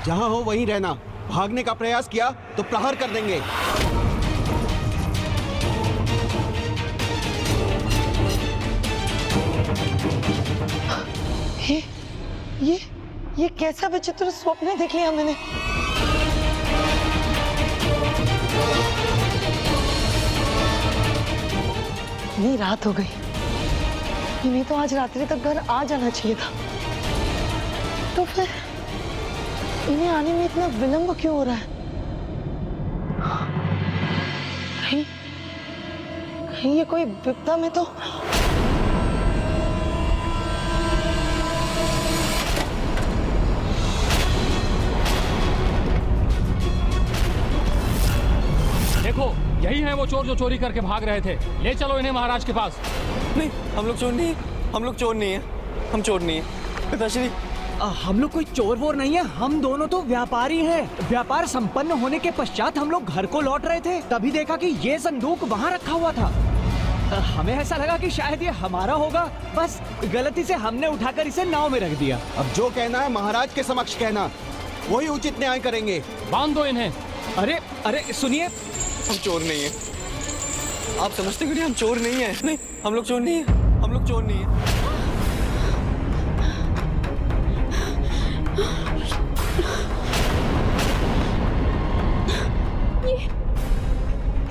जहाँ हो वहीं रहना। भागने का प्रयास किया तो प्रहार कर देंगे। ये कैसा विचित्र स्वप्न देख लिया मैंने। इतनी रात हो गई, इन्हें तो आज रात्रि तक घर आ जाना चाहिए था। तो फिर इन्हें आने में इतना विलंब क्यों हो रहा है? कहीं ये कोई विपदा में तो। देखो, यही है वो चोर जो चोरी करके भाग रहे थे। ले चलो इन्हें महाराज के पास। नहीं, हम लोग चोर नहीं है, हम लोग चोर नहीं है, हम चोर नहीं है पिताश्री। हम लोग कोई चोर वोर नहीं है, हम दोनों तो व्यापारी हैं। व्यापार संपन्न होने के पश्चात हम लोग घर को लौट रहे थे, तभी देखा कि ये संदूक वहाँ रखा हुआ था। हमें ऐसा लगा कि शायद ये हमारा होगा, बस गलती से हमने उठाकर इसे नाव में रख दिया। अब जो कहना है महाराज के समक्ष कहना, वही उचित न्याय करेंगे। बांध दो इन्हें। अरे सुनिए, हम चोर नहीं है। आप समझते क्यों नहीं हम चोर नहीं है? नहीं, हम लोग चोर नहीं है, हम लोग चोर नहीं है।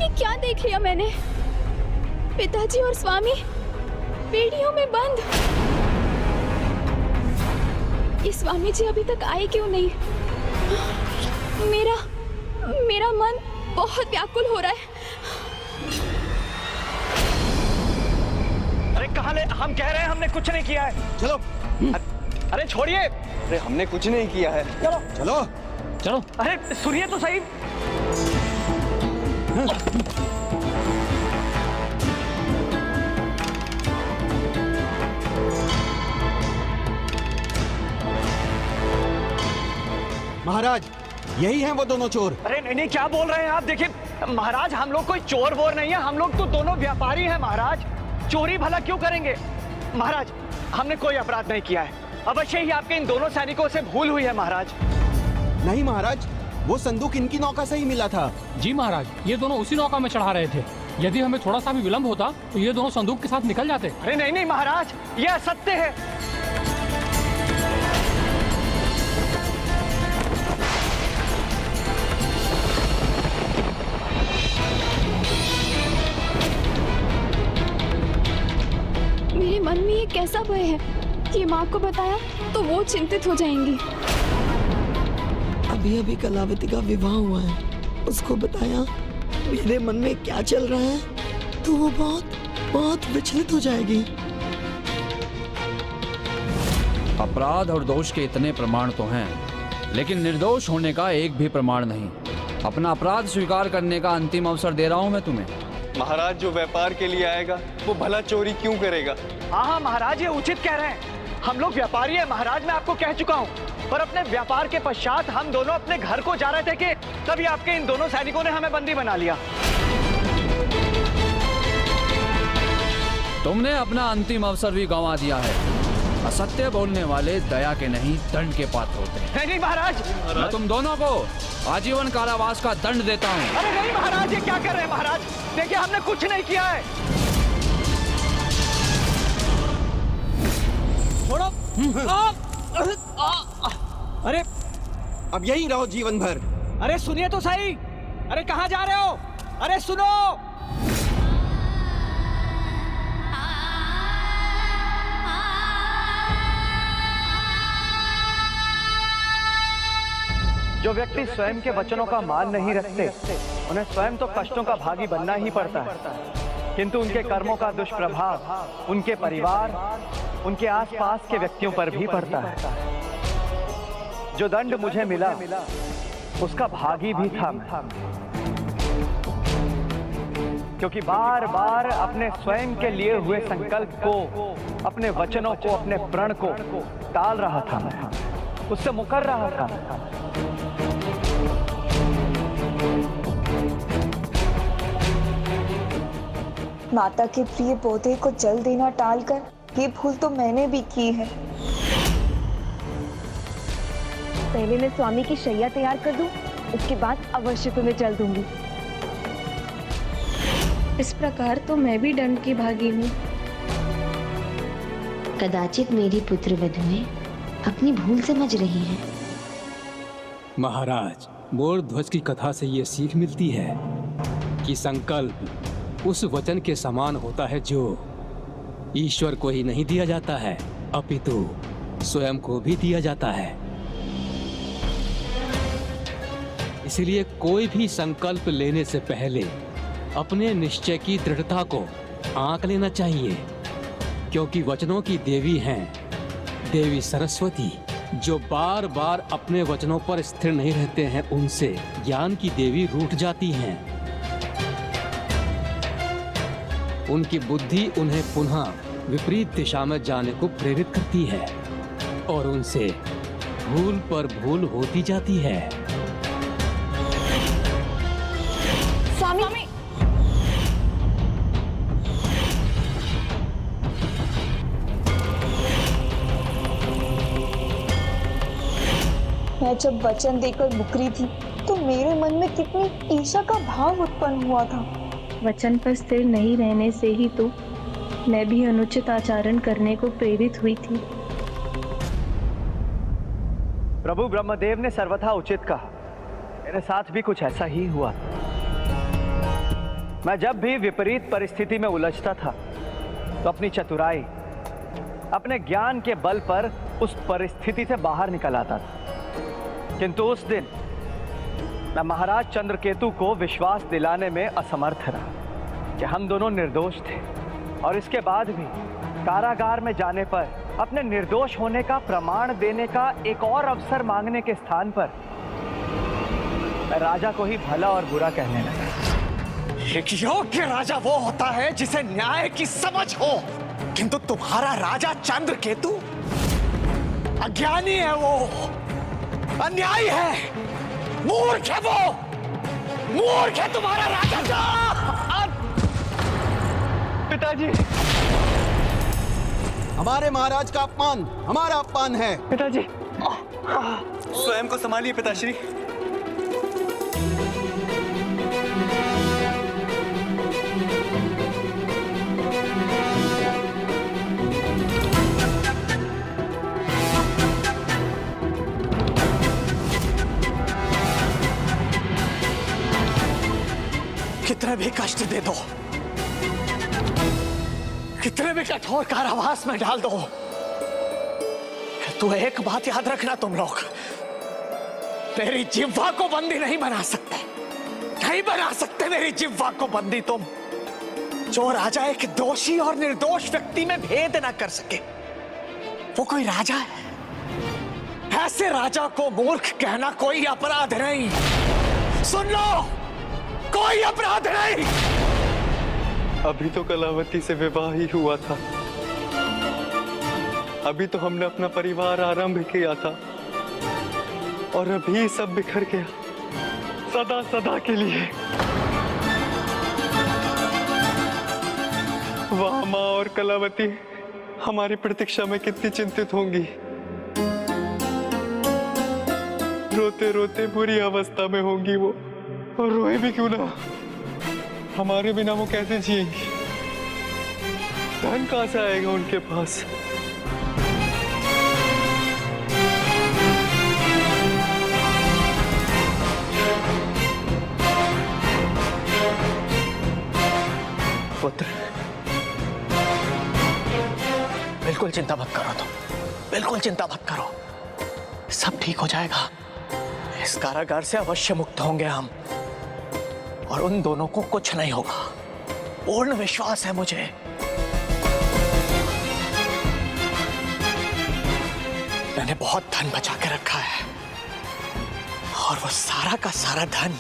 ये क्या देख लिया मैंने? पिताजी और स्वामी बेड़ियों में बंद। ये स्वामी जी अभी तक आए क्यों नहीं? मेरा मन बहुत व्याकुल हो रहा है। अरे कहाँ ले? हम कह रहे हैं हमने कुछ नहीं किया है। चलो। अरे छोड़िए। अरे हमने कुछ नहीं किया है। चलो चलो चलो। अरे सुनिए तो सही। महाराज, यही हैं वो दोनों चोर। अरे नहीं, क्या बोल रहे हैं आप? देखिए महाराज, हम लोग कोई चोर वोर नहीं है, हम लोग तो दोनों व्यापारी हैं महाराज। चोरी भला क्यों करेंगे महाराज? हमने कोई अपराध नहीं किया है। अवश्य ही आपके इन दोनों सैनिकों से भूल हुई है महाराज। नहीं महाराज, वो संदूक इनकी नौका से ही मिला था। जी महाराज, ये दोनों उसी नौका में चढ़ा रहे थे। यदि हमें थोड़ा सा भी विलंब होता तो ये दोनों संदूक के साथ निकल जाते। अरे नहीं महाराज, ये असत्य है। मेरे मन में ये कैसा भय है? ये माँ को बताया तो वो चिंतित हो जाएंगी। अभी कलावती का विवाह हुआ है, उसको बताया मेरे मन में क्या चल रहा है तो वो बहुत विचलित हो जाएगी। अपराध और दोष के इतने प्रमाण तो हैं, लेकिन निर्दोष होने का एक भी प्रमाण नहीं। अपना अपराध स्वीकार करने का अंतिम अवसर दे रहा हूं मैं तुम्हें। महाराज जो व्यापार के लिए आएगा वो भला चोरी क्यों करेगा? हाँ महाराज, ये उचित कह रहे हैं। हम लोग व्यापारी हैं महाराज, मैं आपको कह चुका हूँ। पर अपने व्यापार के पश्चात हम दोनों अपने घर को जा रहे थे कि तभी आपके इन दोनों सैनिकों ने हमें बंदी बना लिया। तुमने अपना अंतिम अवसर भी गंवा दिया है। असत्य बोलने वाले दया के नहीं दंड के पात्र होते हैं। नहीं महाराज, मैं तुम दोनों को आजीवन कारावास का दंड देता हूँ। अरे नहीं महाराज, ये क्या कर रहे हैं महाराज? देखिए हमने कुछ नहीं किया है। छोड़ो। अरे अब यहीं रहो जीवन भर। अरे सुनिए तो सही। अरे कहाँ जा रहे हो? अरे सुनो। जो व्यक्ति स्वयं के वचनों का मान नहीं रखते, उन्हें स्वयं तो कष्टों का भागी बनना ही पड़ता है, किंतु उनके कर्मों का दुष्प्रभाव उनके परिवार, उनके आसपास के व्यक्तियों पर भी पड़ता है। जो दंड मुझे मिला उसका भागी भी था मैं, क्योंकि बार बार अपने स्वयं के लिए हुए संकल्प को, अपने वचनों को, अपने प्रण को टाल रहा था मैं, उससे मुकर रहा था। माता के प्रिय पौधे को जल देना टालकर ये भूल तो मैंने भी की है। पहले मैं स्वामी की शैया तैयार कर दूं, उसके बाद अवश्य तुम्हें जल दूंगी। इस प्रकार तो मैं भी दंड की भागी हूँ। कदाचित मेरी पुत्र वधुएं अपनी भूल समझ रही हैं। महाराज, मोर ध्वज की कथा से ये सीख मिलती है कि संकल्प उस वचन के समान होता है जो ईश्वर को ही नहीं दिया जाता है, अपितु स्वयं को भी दिया जाता है। इसलिए कोई भी संकल्प लेने से पहले अपने निश्चय की दृढ़ता को आंक लेना चाहिए, क्योंकि वचनों की देवी हैं देवी सरस्वती, जो बार बार अपने वचनों पर स्थिर नहीं रहते हैं, उनसे ज्ञान की देवी रूठ जाती हैं। उनकी बुद्धि उन्हें पुनः विपरीत दिशा में जाने को प्रेरित करती है और उनसे भूल पर भूल होती जाती है। स्वामी, मैं जब वचन देकर मुकरी थी तो मेरे मन में कितनी ईर्ष्या का भाव उत्पन्न हुआ था। वचन पर स्थिर नहीं रहने से ही तो मैं भी अनुचित आचरण करने को प्रेरित हुई थी। प्रभु ब्रह्मदेव ने सर्वथा उचित कहा। मेरे साथ भी कुछ ऐसा ही हुआ। मैं जब भी विपरीत परिस्थिति में उलझता था तो अपनी चतुराई, अपने ज्ञान के बल पर उस परिस्थिति से बाहर निकल आता था। किंतु उस दिन मैं महाराज चंद्रकेतु को विश्वास दिलाने में असमर्थ रहा कि हम दोनों निर्दोष थे, और इसके बाद भी कारागार में जाने पर अपने निर्दोष होने का प्रमाण देने का एक और अवसर मांगने के स्थान पर मैं राजा को ही भला और बुरा कहने लगा। एक योग्य राजा वो होता है जिसे न्याय की समझ हो, किंतु तुम्हारा राजा चंद्रकेतु अज्ञानी है, वो अन्यायी है, मूर्ख है, वो मूर्ख है तुम्हारा राजा। पिताजी, हमारे महाराज का अपमान हमारा अपमान है। पिताजी, स्वयं को संभालिए पिताश्री। कितने भी कष्ट दे दो, कितने भी कठोर कारावास में डाल दो, तो एक बात याद रखना तुम लोग, मेरी जिह्वा को बंदी नहीं बना सकते, नहीं बना सकते मेरी जिह्वा को बंदी तुम। जो राजा एक दोषी और निर्दोष व्यक्ति में भेद ना कर सके, वो कोई राजा है? ऐसे राजा को मूर्ख कहना कोई अपराध नहीं। सुन लो, कोई अपराध नहीं। अभी तो कलावती से विवाह ही हुआ था, अभी तो हमने अपना परिवार आरंभ किया था, और अभी सब बिखर गया सदा सदा के लिए। वाह, माँ और कलावती हमारी प्रतीक्षा में कितनी चिंतित होंगी। रोते रोते बुरी अवस्था में होंगी वो, और रोए भी क्यों ना, हमारे बिना वो कैसे जिएंगी? धन कहां से आएगा उनके पास? पुत्र, बिल्कुल चिंता मत करो तुम, बिल्कुल चिंता मत करो, सब ठीक हो जाएगा। इस कारागार से अवश्य मुक्त होंगे हम, और उन दोनों को कुछ नहीं होगा, पूर्ण विश्वास है मुझे। मैंने बहुत धन बचा के रखा है, और वो सारा का सारा धन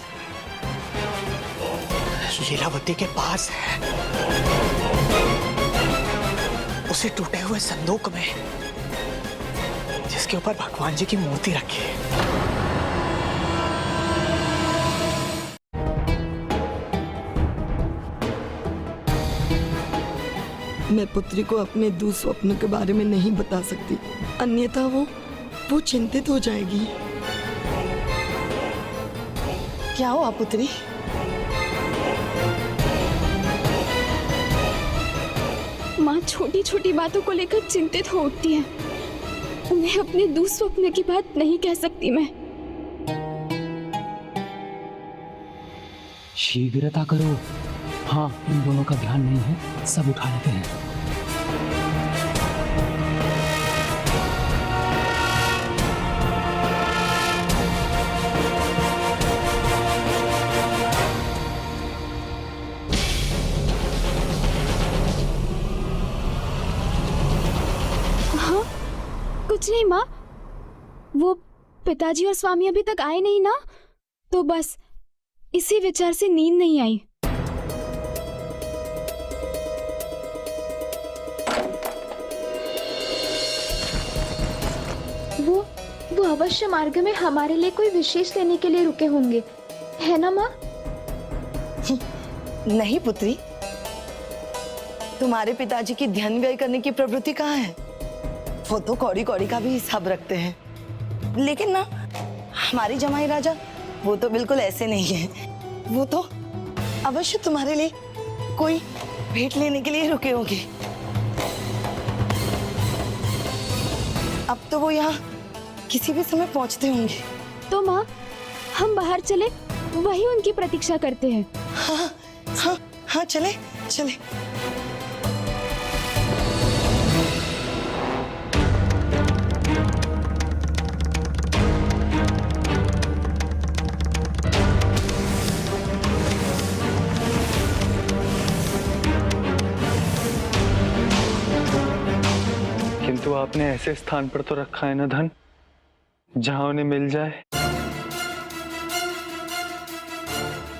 लीलावती के पास है, उसे टूटे हुए संदूक में, जिसके ऊपर भगवान जी की मूर्ति रखी है। मैं पुत्री को अपने दुस्वप्न के बारे में नहीं बता सकती, अन्यथा वो वो चिंतित हो जाएगी। क्या हुआ पुत्री? माँ छोटी छोटी बातों को लेकर चिंतित हो उठती है। उन्हें अपने दुस्वप्न की बात नहीं कह सकती मैं। शीघ्रता करो। हाँ, इन दोनों का ध्यान नहीं है, सब उठा लेते हैं। हाँ, कुछ नहीं माँ। वो पिताजी और स्वामी अभी तक आए नहीं ना, तो बस इसी विचार से नींद नहीं आई। वो अवश्य मार्ग में हमारे लिए कोई विशेष लेने के लिए रुके होंगे, है ना माँ? नहीं पुत्री, तुम्हारे पिताजी की धन व्यय करने की प्रवृत्ति कहाँ है? वो तो कौड़ी कौड़ी का भी हिसाब रखते हैं। लेकिन ना, हमारी जमाई राजा वो तो बिल्कुल ऐसे नहीं है। वो तो अवश्य तुम्हारे लिए कोई भेंट लेने के लिए रुके होंगे। अब तो वो यहाँ किसी भी समय पहुंचते होंगे। तो माँ, हम बाहर चले, वही उनकी प्रतीक्षा करते हैं। हाँ हाँ हाँ, चले चले। किंतु आपने ऐसे स्थान पर तो रखा है ना धन, जहां उन्हें मिल जाए।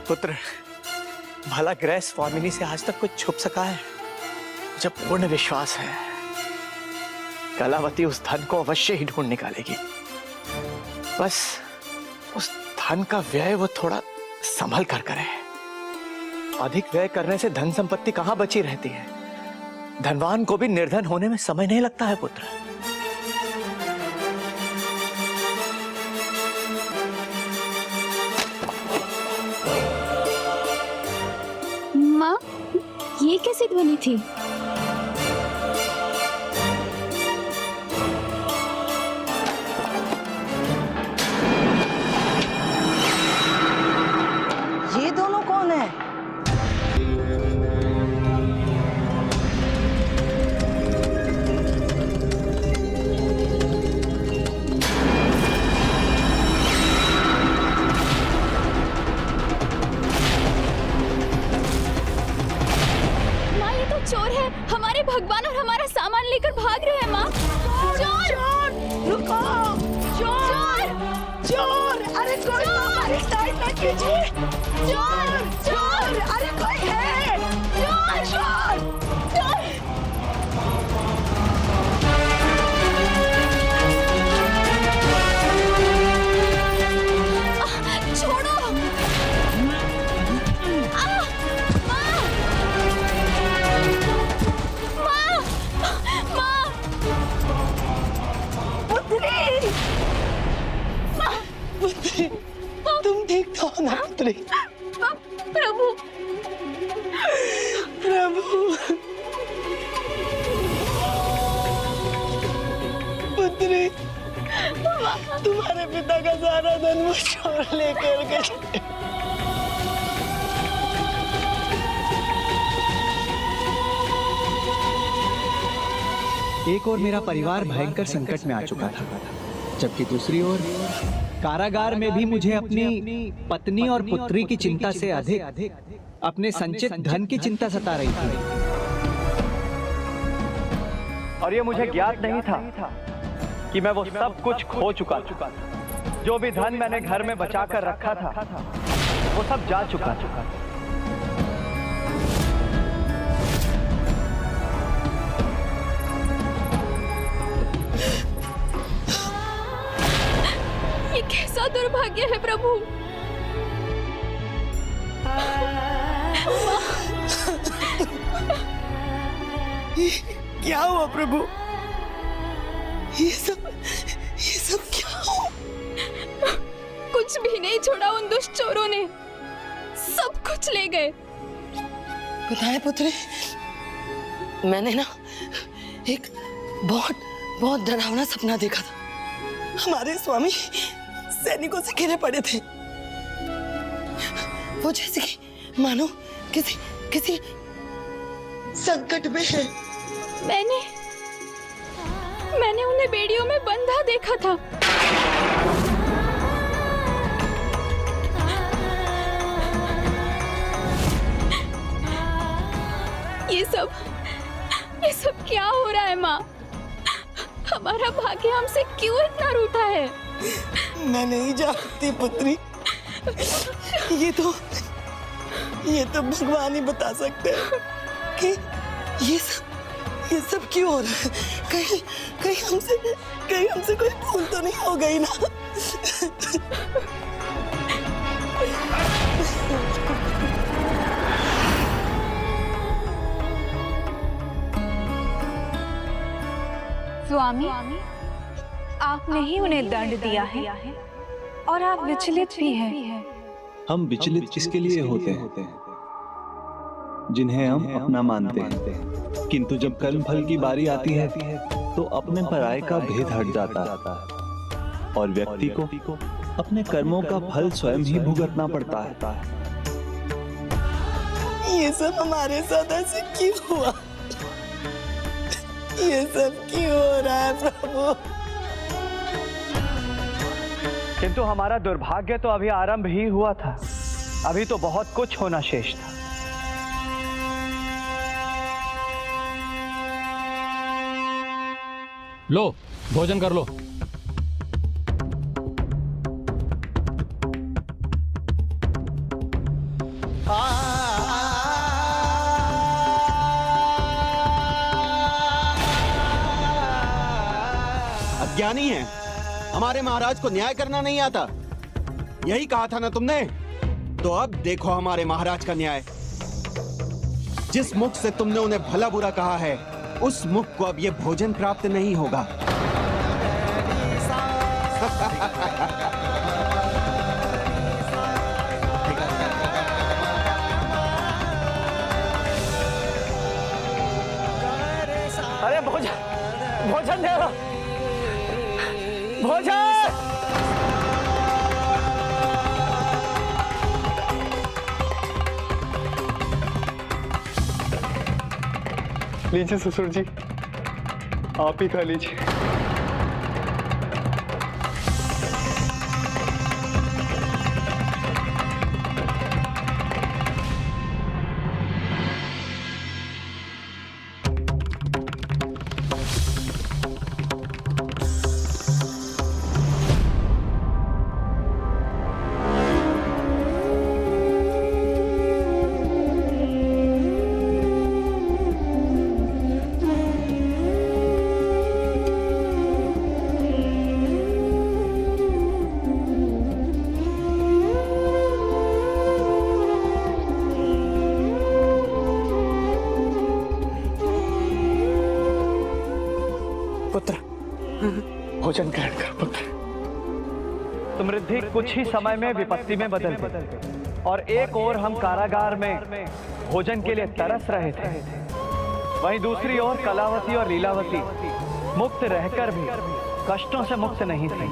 पुत्र, भला ग्रह स्वामिनी से आज तक कुछ छुप सका है? मुझे पूर्ण विश्वास है कलावती उस धन को अवश्य ही ढूंढ निकालेगी। बस उस धन का व्यय वो थोड़ा संभल कर करे। अधिक व्यय करने से धन संपत्ति कहां बची रहती है। धनवान को भी निर्धन होने में समय नहीं लगता है पुत्र। माँ, ये कैसी ध्वनि थी? ये दोनों कौन है? चोर है, हमारे भगवान और हमारा सामान लेकर भाग रहे हैं माँ। चोर! रुको! चोर! चोर! अरे कोई तो हमारी साइड में कीजिए! चोर! चोर! अरे कोई है! चोर! चोर! चोर! छोड़ो! पुत्री, तुम ठीक तो हो ना पुत्री? प्रभु, प्रभु, पुत्री, तुम्हारे पिता का सारा धन वो चोर लेकर गए। एक ओर मेरा परिवार भयंकर संकट में आ चुका था, जबकि दूसरी ओर कारागार में भी मुझे अपनी पत्नी और पुत्री की चिंता से अधिक अपने संचित धन की चिंता सता रही थी। और ये मुझे ज्ञात नहीं था कि मैं वो सब कुछ खो चुका था। जो भी धन मैंने घर में बचा कर रखा था, वो सब जा चुका था। ये कैसा दुर्भाग्य है प्रभु। क्या हुआ प्रभु? ये सब क्या हो? कुछ भी नहीं छोड़ा उन दुष्ट चोरों ने, सब कुछ ले गए। पता है पुत्री, मैंने ना एक बहुत बहुत डरावना सपना देखा था। हमारे स्वामी सैनिकों से घिरे पड़े थे। वो जैसे कि मानो किसी संकट में है। मैंने उन्हें बेड़ियों में बंधा देखा था। ये सब क्या हो रहा है माँ? हमारा भाग्य हमसे क्यों इतना रूठा है? मैं नहीं जानती पुत्री, ये तो भगवान ही बता सकते हैं कि ये सब क्यों हो रहा है। कहीं हमसे कोई भूल तो नहीं हो गई ना? स्वामी, आपने ही उन्हें दंड दिया है और आप विचलित भी हैं। हम विचलित किसके लिए होते हैं? जिन्हें हम अपना मानते हैं, किंतु जब कर्म फल की बारी आती है तो अपने पराये का भेद हट जाता है और व्यक्ति को अपने कर्मों का फल स्वयं ही भुगतना पड़ता है। ये सब हमारे साथ ऐसे क्यों हुआ? ये सब क्यों हो रहा है प्रभु? किंतु हमारा दुर्भाग्य तो अभी आरंभ ही हुआ था। अभी तो बहुत कुछ होना शेष था। लो, भोजन कर लो। अज्ञानी है, हमारे महाराज को न्याय करना नहीं आता। यही कहा था ना तुमने? तो अब देखो हमारे महाराज का न्याय। जिस मुख से तुमने उन्हें भला बुरा कहा है, उस मुख को अब ये भोजन प्राप्त नहीं होगा। अरे भोजन दे दो। भोजन! लीजिए ससुर जी, आप ही खा लीजिए। पुत्र, भोजन ग्रहण कर पुत्र। समृद्धि कुछ ही समय में विपत्ति में बदल गई और एक ओर हम कारागार में भोजन के लिए तरस रहे थे, वहीं दूसरी ओर कलावती और लीलावती मुक्त रहकर भी कष्टों से मुक्त नहीं थी।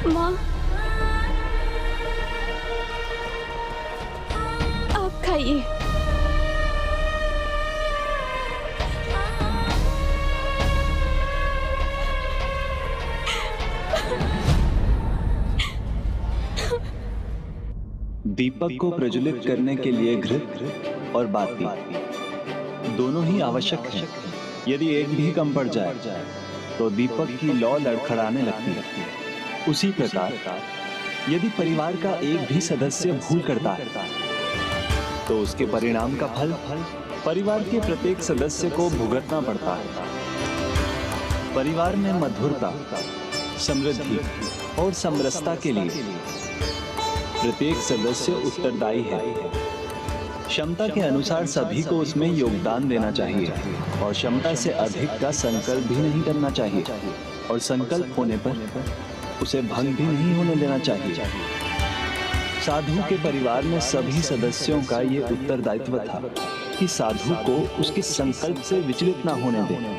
माँ, आप खाइए। दीपक को प्रज्वलित करने के लिए घृत और बाती दोनों ही आवश्यक हैं। यदि एक भी कम पड़ जाए तो दीपक की लौ लड़खड़ाने लगती है। उसी प्रकार यदि परिवार का एक भी सदस्य भूल करता है तो उसके परिणाम का फल परिवार के प्रत्येक सदस्य को भुगतना पड़ता है। परिवार में मधुरता, समृद्धि और समरसता के लिए प्रत्येक सदस्य उत्तरदायी है। क्षमता के अनुसार सभी को उसमें योगदान देना चाहिए और क्षमता से अधिक का संकल्प भी नहीं करना चाहिए और संकल्प होने पर उसे भंग भी नहीं होने देना चाहिए। साधु के परिवार में सभी सदस्यों का ये उत्तरदायित्व था कि साधु को उसके संकल्प से विचलित ना होने दें।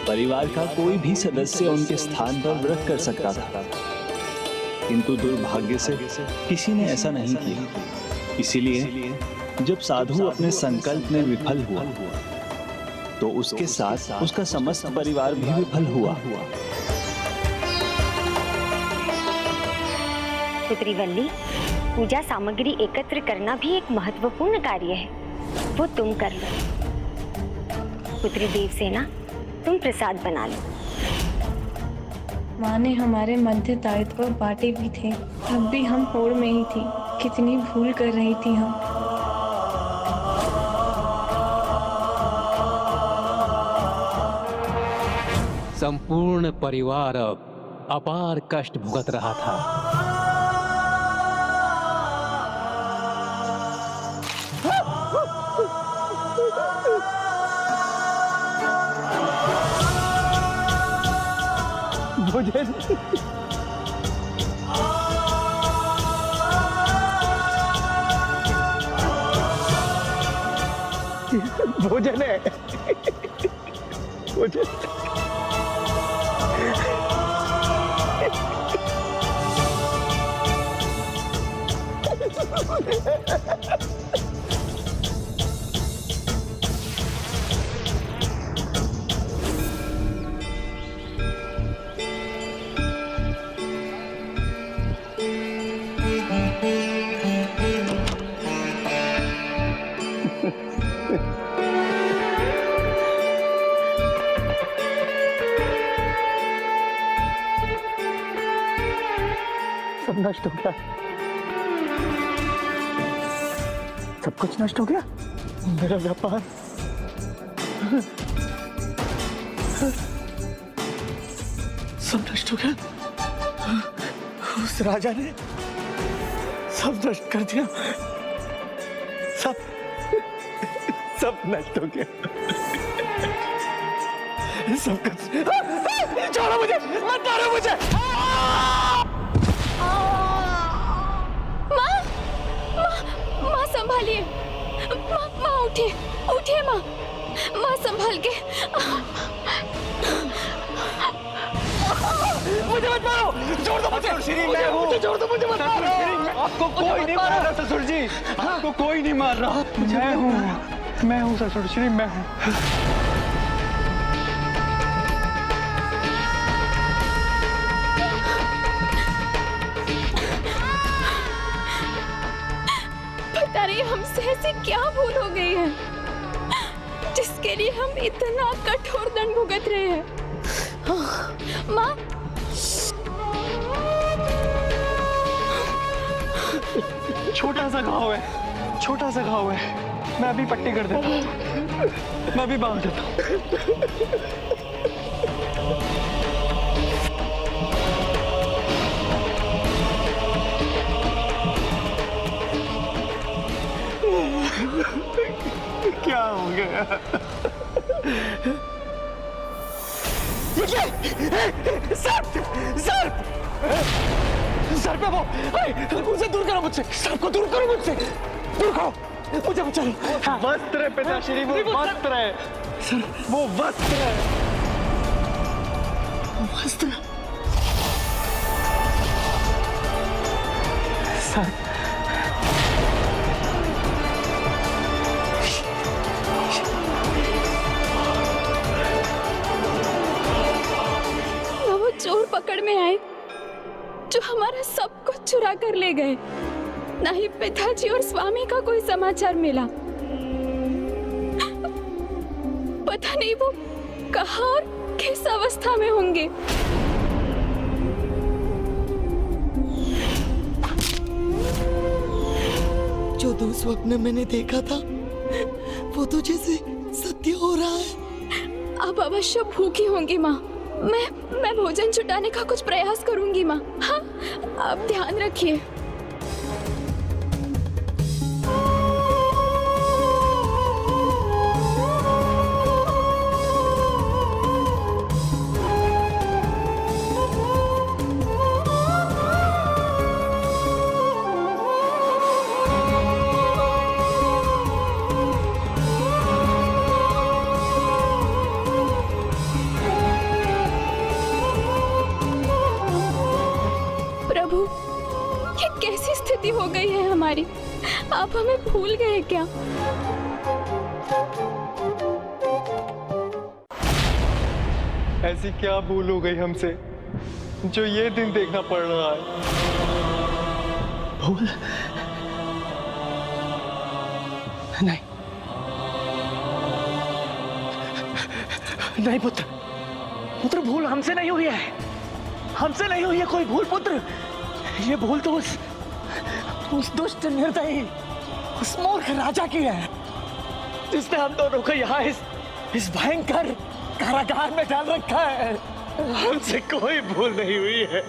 परिवार का कोई भी सदस्य उनके स्थान पर व्रत कर सकता था, किंतु दुर्भाग्य से किसी ने ऐसा नहीं किया। इसीलिए जब साधु अपने संकल्प में विफल हुआ तो उसके साथ उसका समस्त परिवार भी विफल हुआ। पुत्री वल्ली, पूजा सामग्री एकत्र करना भी एक महत्वपूर्ण कार्य है, वो तुम कर लो। पुत्री देवसेना, तुम प्रसाद बना लो। माँ ने हमारे मध्य दायित्व बांटे भी थे, तब भी हम होड़ में ही थी। कितनी भूल कर रही थी हम। संपूर्ण परिवार अब अपार कष्ट भुगत रहा था। भोजन भोजन है, भोजन। सब नष्ट हो गया, सब कुछ नष्ट हो गया। मेरा व्यापार, सब नष्ट हो गया। उस राजा ने सब नष्ट कर दिया, सब नष्ट हो गया। सब कुछ छोड़ो मुझे, मत मारो मुझे। माँ संभालिए, माँ उठिए, उठिए माँ, माँ संभाल के। मुझे मत मारो, छोड़ दो मुझे। श्री मैं हूँ, मुझे छोड़ दो, मुझे मत मारो। आपको कोई नहीं मार रहा ससुर जी, आपको कोई नहीं मार रहा। मैं हूँ ससुर श्री, मैं हूँ। पता नहीं हमसे ऐसी क्या भूल हो गई है जिसके लिए हम इतना कठोर दंड भुगत रहे हैं। माँ, छोटा सा घाव है, छोटा सा घाव है। मैं अभी पट्टी कर देता हूँ, मैं अभी बांध देता हूँ। क्या हो गया? सर पे वो, उसे दूर करो मुझसे, सबको दूर करो मुझसे, दूर करो, मुझे बचा लो। वस्त्र है पिताश्री, वो वस्त्र है, वो वस्त्र है, वस्त्र। सर, ना वो चोर पकड़ में आए जो हमारा सब कुछ चुरा कर ले गए, ना ही पिताजी और स्वामी का कोई समाचार मिला। पता नहीं वो कहाँ और किस अवस्था में होंगे। जो दुस्वप्न मैंने देखा था वो तो जैसे सत्य हो रहा है। अब अवश्य भूखी होंगी माँ। मैं भोजन जुटाने का कुछ प्रयास करूंगी माँ। हाँ, आप ध्यान रखिए। प्रभु, ये कैसी स्थिति हो गई है हमारी? आप हमें भूल गए क्या? ऐसी क्या भूल हो गई हमसे जो ये दिन देखना पड़ रहा है? भूल नहीं, नहीं पुत्र, पुत्र भूल हमसे नहीं हुई है, हमसे नहीं हुई है कोई भूल पुत्र। ये भूल तो उस दुष्ट निर्दयी, उस मूर्ख राजा की है जिसने हम दोनों को यहाँ इस भयंकर कारागार में डाल रखा है। हमसे कोई भूल नहीं हुई है,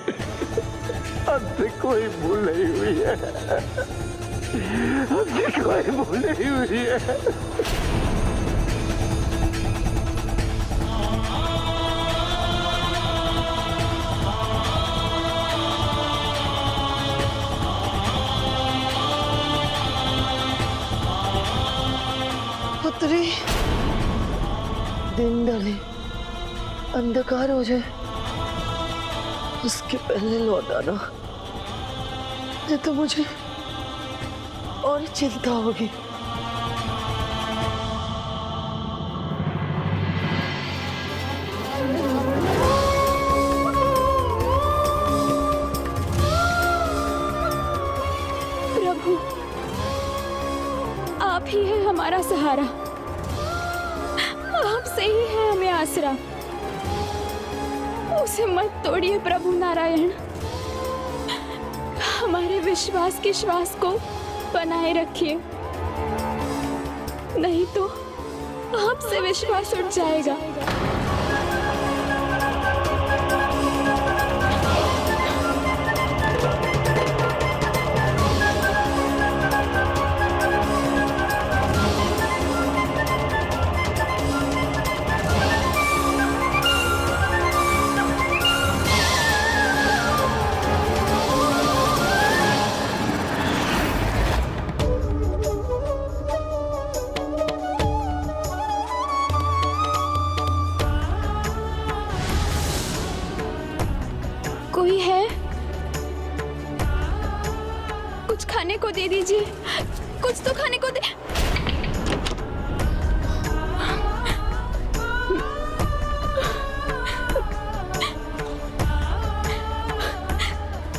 हमसे कोई भूल नहीं हुई है, हमसे कोई भूल नहीं हुई है। पुत्री, दिन ढले, अंधकार हो जाए उसके पहले लौट आना, नहीं तो मुझे और चिंता होगी। प्रभु, आप ही है हमारा सहारा, आपसे ही है हमें आसरा। उसे मत तोड़िए प्रभु नारायण, हमारे विश्वास के श्वास को बनाए रखिए, नहीं तो आपसे विश्वास उठ जाएगा। कोई है? कुछ खाने को दे दीजिए, कुछ तो खाने को दे।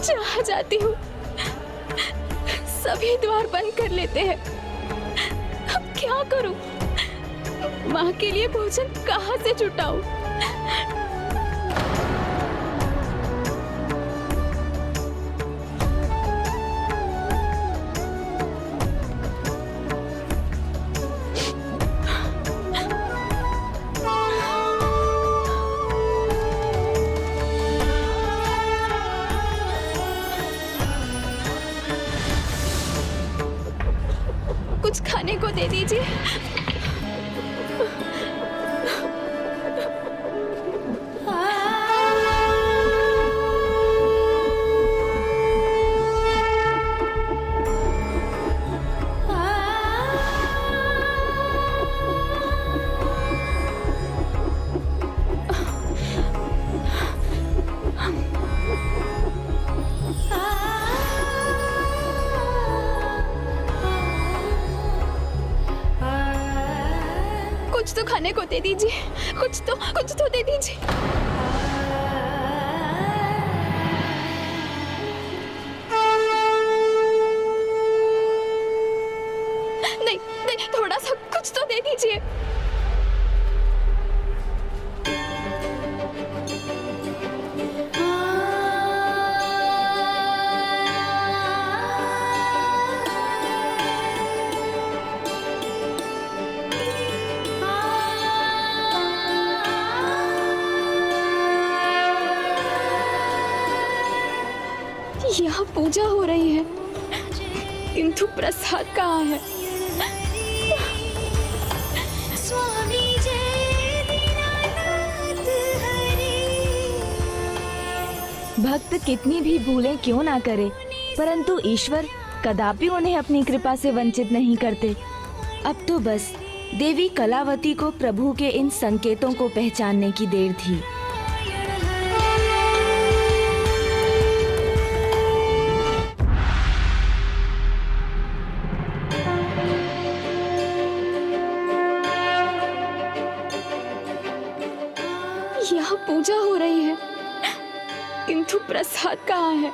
जहाँ जाती हूँ सभी द्वार बंद कर लेते हैं, अब क्या करूं? माँ के लिए भोजन कहाँ से जुटाऊं? कुछ खाने को दे दीजिए। कुछ तो खाने को दे दीजिए, कुछ तो दे दीजिए। नहीं नहीं, थोड़ा सा कुछ तो दे दीजिए। यहाँ पूजा हो रही है, किंतु प्रसाद कहाँ है? भक्त कितनी भी भूलें क्यों ना करे, परंतु ईश्वर कदापि उन्हें अपनी कृपा से वंचित नहीं करते। अब तो बस देवी कलावती को प्रभु के इन संकेतों को पहचानने की देर थी। यहाँ पूजा हो रही है, किंतु प्रसाद कहाँ है?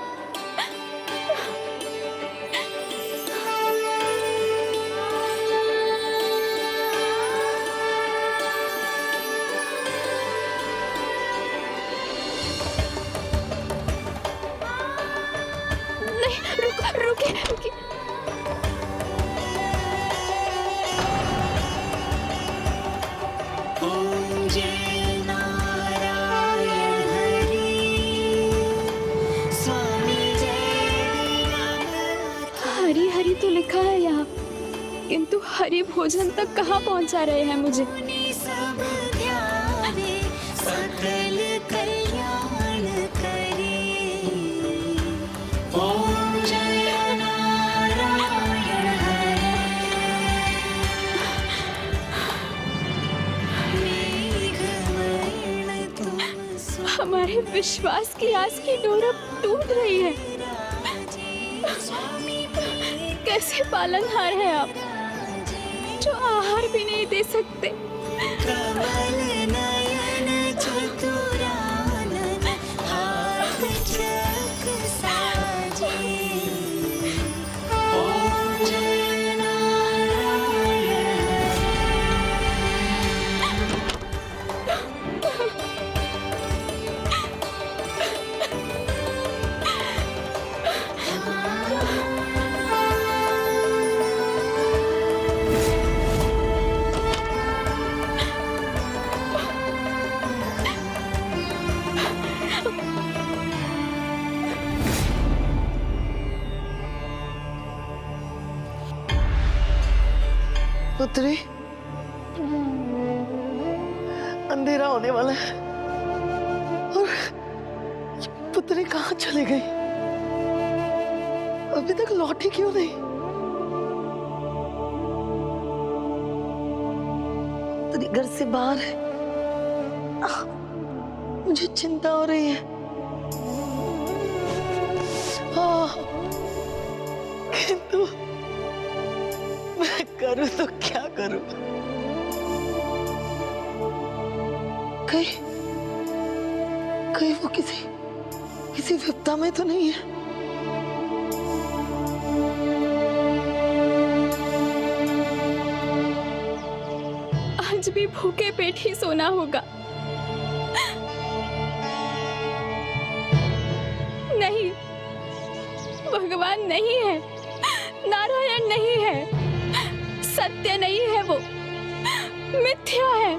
नहीं, रुकिए। हरी हरी तो लिखा है यहाँ, किंतु हरि भोजन तक कहाँ पहुँचा रहे हैं मुझे? हमारे विश्वास की आस की डोर अब टूट रही है। कैसे पालनहार हैं आप, जो आहार भी नहीं दे सकते। पुत्री, अंधेरा होने वाला है और पुत्री कहाँ चली गई? अभी तक लौटी क्यों नहीं? पुत्री घर से बाहर है। मुझे चिंता हो रही है। किंतु मैं करूं तो क्या करूं? कहीं वो किसी विपदा में तो नहीं है? आज भी भूखे पेट ही सोना होगा। नहीं, भगवान नहीं है, नारायण नहीं है, सत्य नहीं है, वो मिथ्या है।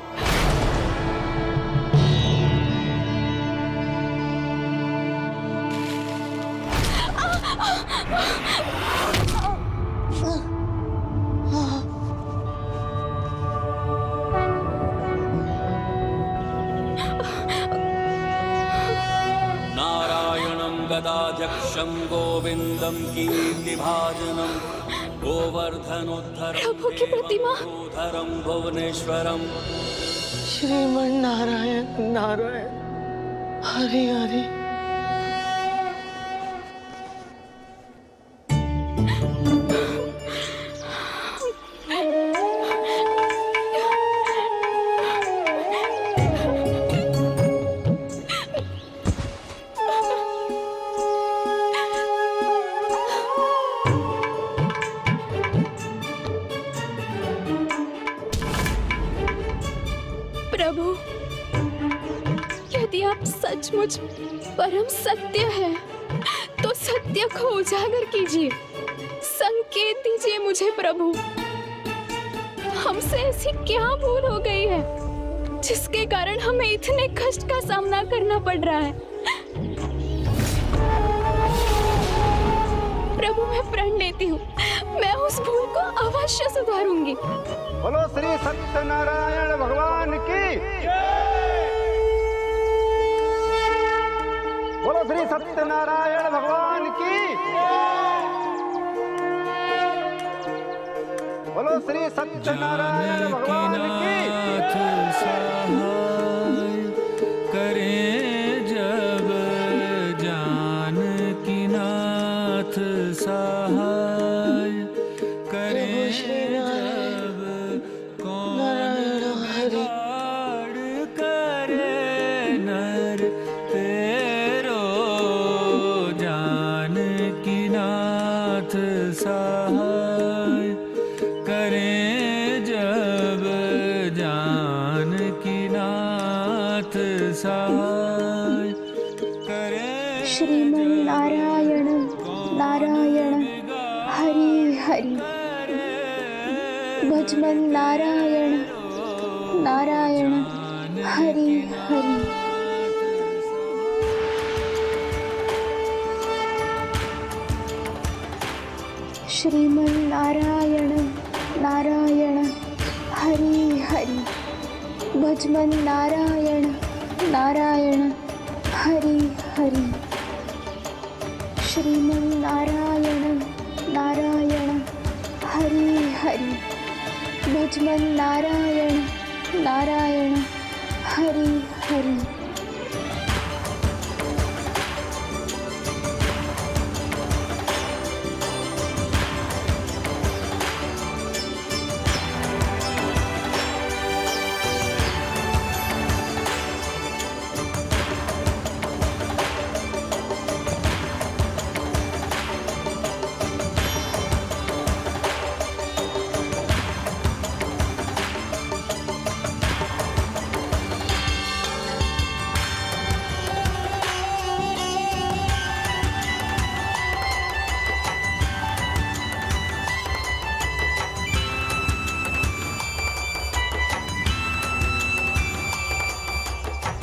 नारायणं गदाध्यक्षं गोविंदं कीर्तिभाजनं गोवर्धनोद्धरं प्रभु की प्रतिमा, भुवनेश्वरम। श्रीमन नारायण नारायण, हरि हरि। सचमुच परम सत्य है तो सत्य को उजागर कीजिए, संकेत दीजिए मुझे प्रभु। हमसे ऐसी क्या भूल हो गई है जिसके कारण हमें इतने कष्ट का सामना करना पड़ रहा है। प्रभु मैं प्रण लेती हूँ, मैं उस भूल को अवश्य सुधारूंगी। बोलो श्री सत्यनारायण भगवान की, बोलो श्री सत्यनारायण भगवान की, बोलो श्री सत्यनारायण भगवान की। करें जब जानकी नाथ सहाय, करें जब कौन बिगाड़ करे नर तेरो, जानकी नाथ सहाय, करें जब जानकी नाथ सहाय, करें श्रीमन नारायण नारायण हरि हरि, भजमन नारायण नारायण हरि हरि। श्रीमन नारायण नारायण हरि हरि, भजमन नारायण नारायण हरि हरि। श्रीमन नारायण नारायण हरि हरि, भजमन नारायण नारायण हरि हरि।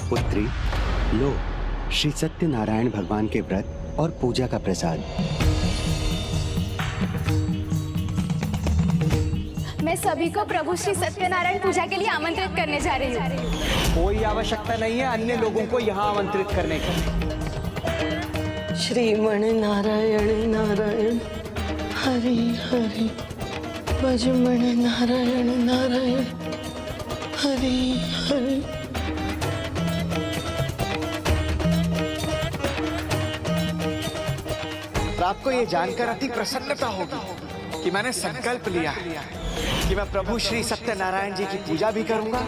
पुत्री, लो श्री सत्यनारायण भगवान के व्रत और पूजा का प्रसाद। मैं सभी को प्रभु श्री सत्यनारायण पूजा के लिए आमंत्रित करने जा रही हूँ। कोई आवश्यकता नहीं है अन्य लोगों को यहाँ आमंत्रित करने की। श्रीमन नारायण नारायण हरि हरि, भजमन नारायण नारायण हरि हरि। आपको ये जानकर अति प्रसन्नता होगी कि मैंने संकल्प लिया है कि मैं प्रभु श्री सत्यनारायण जी की पूजा भी करूंगा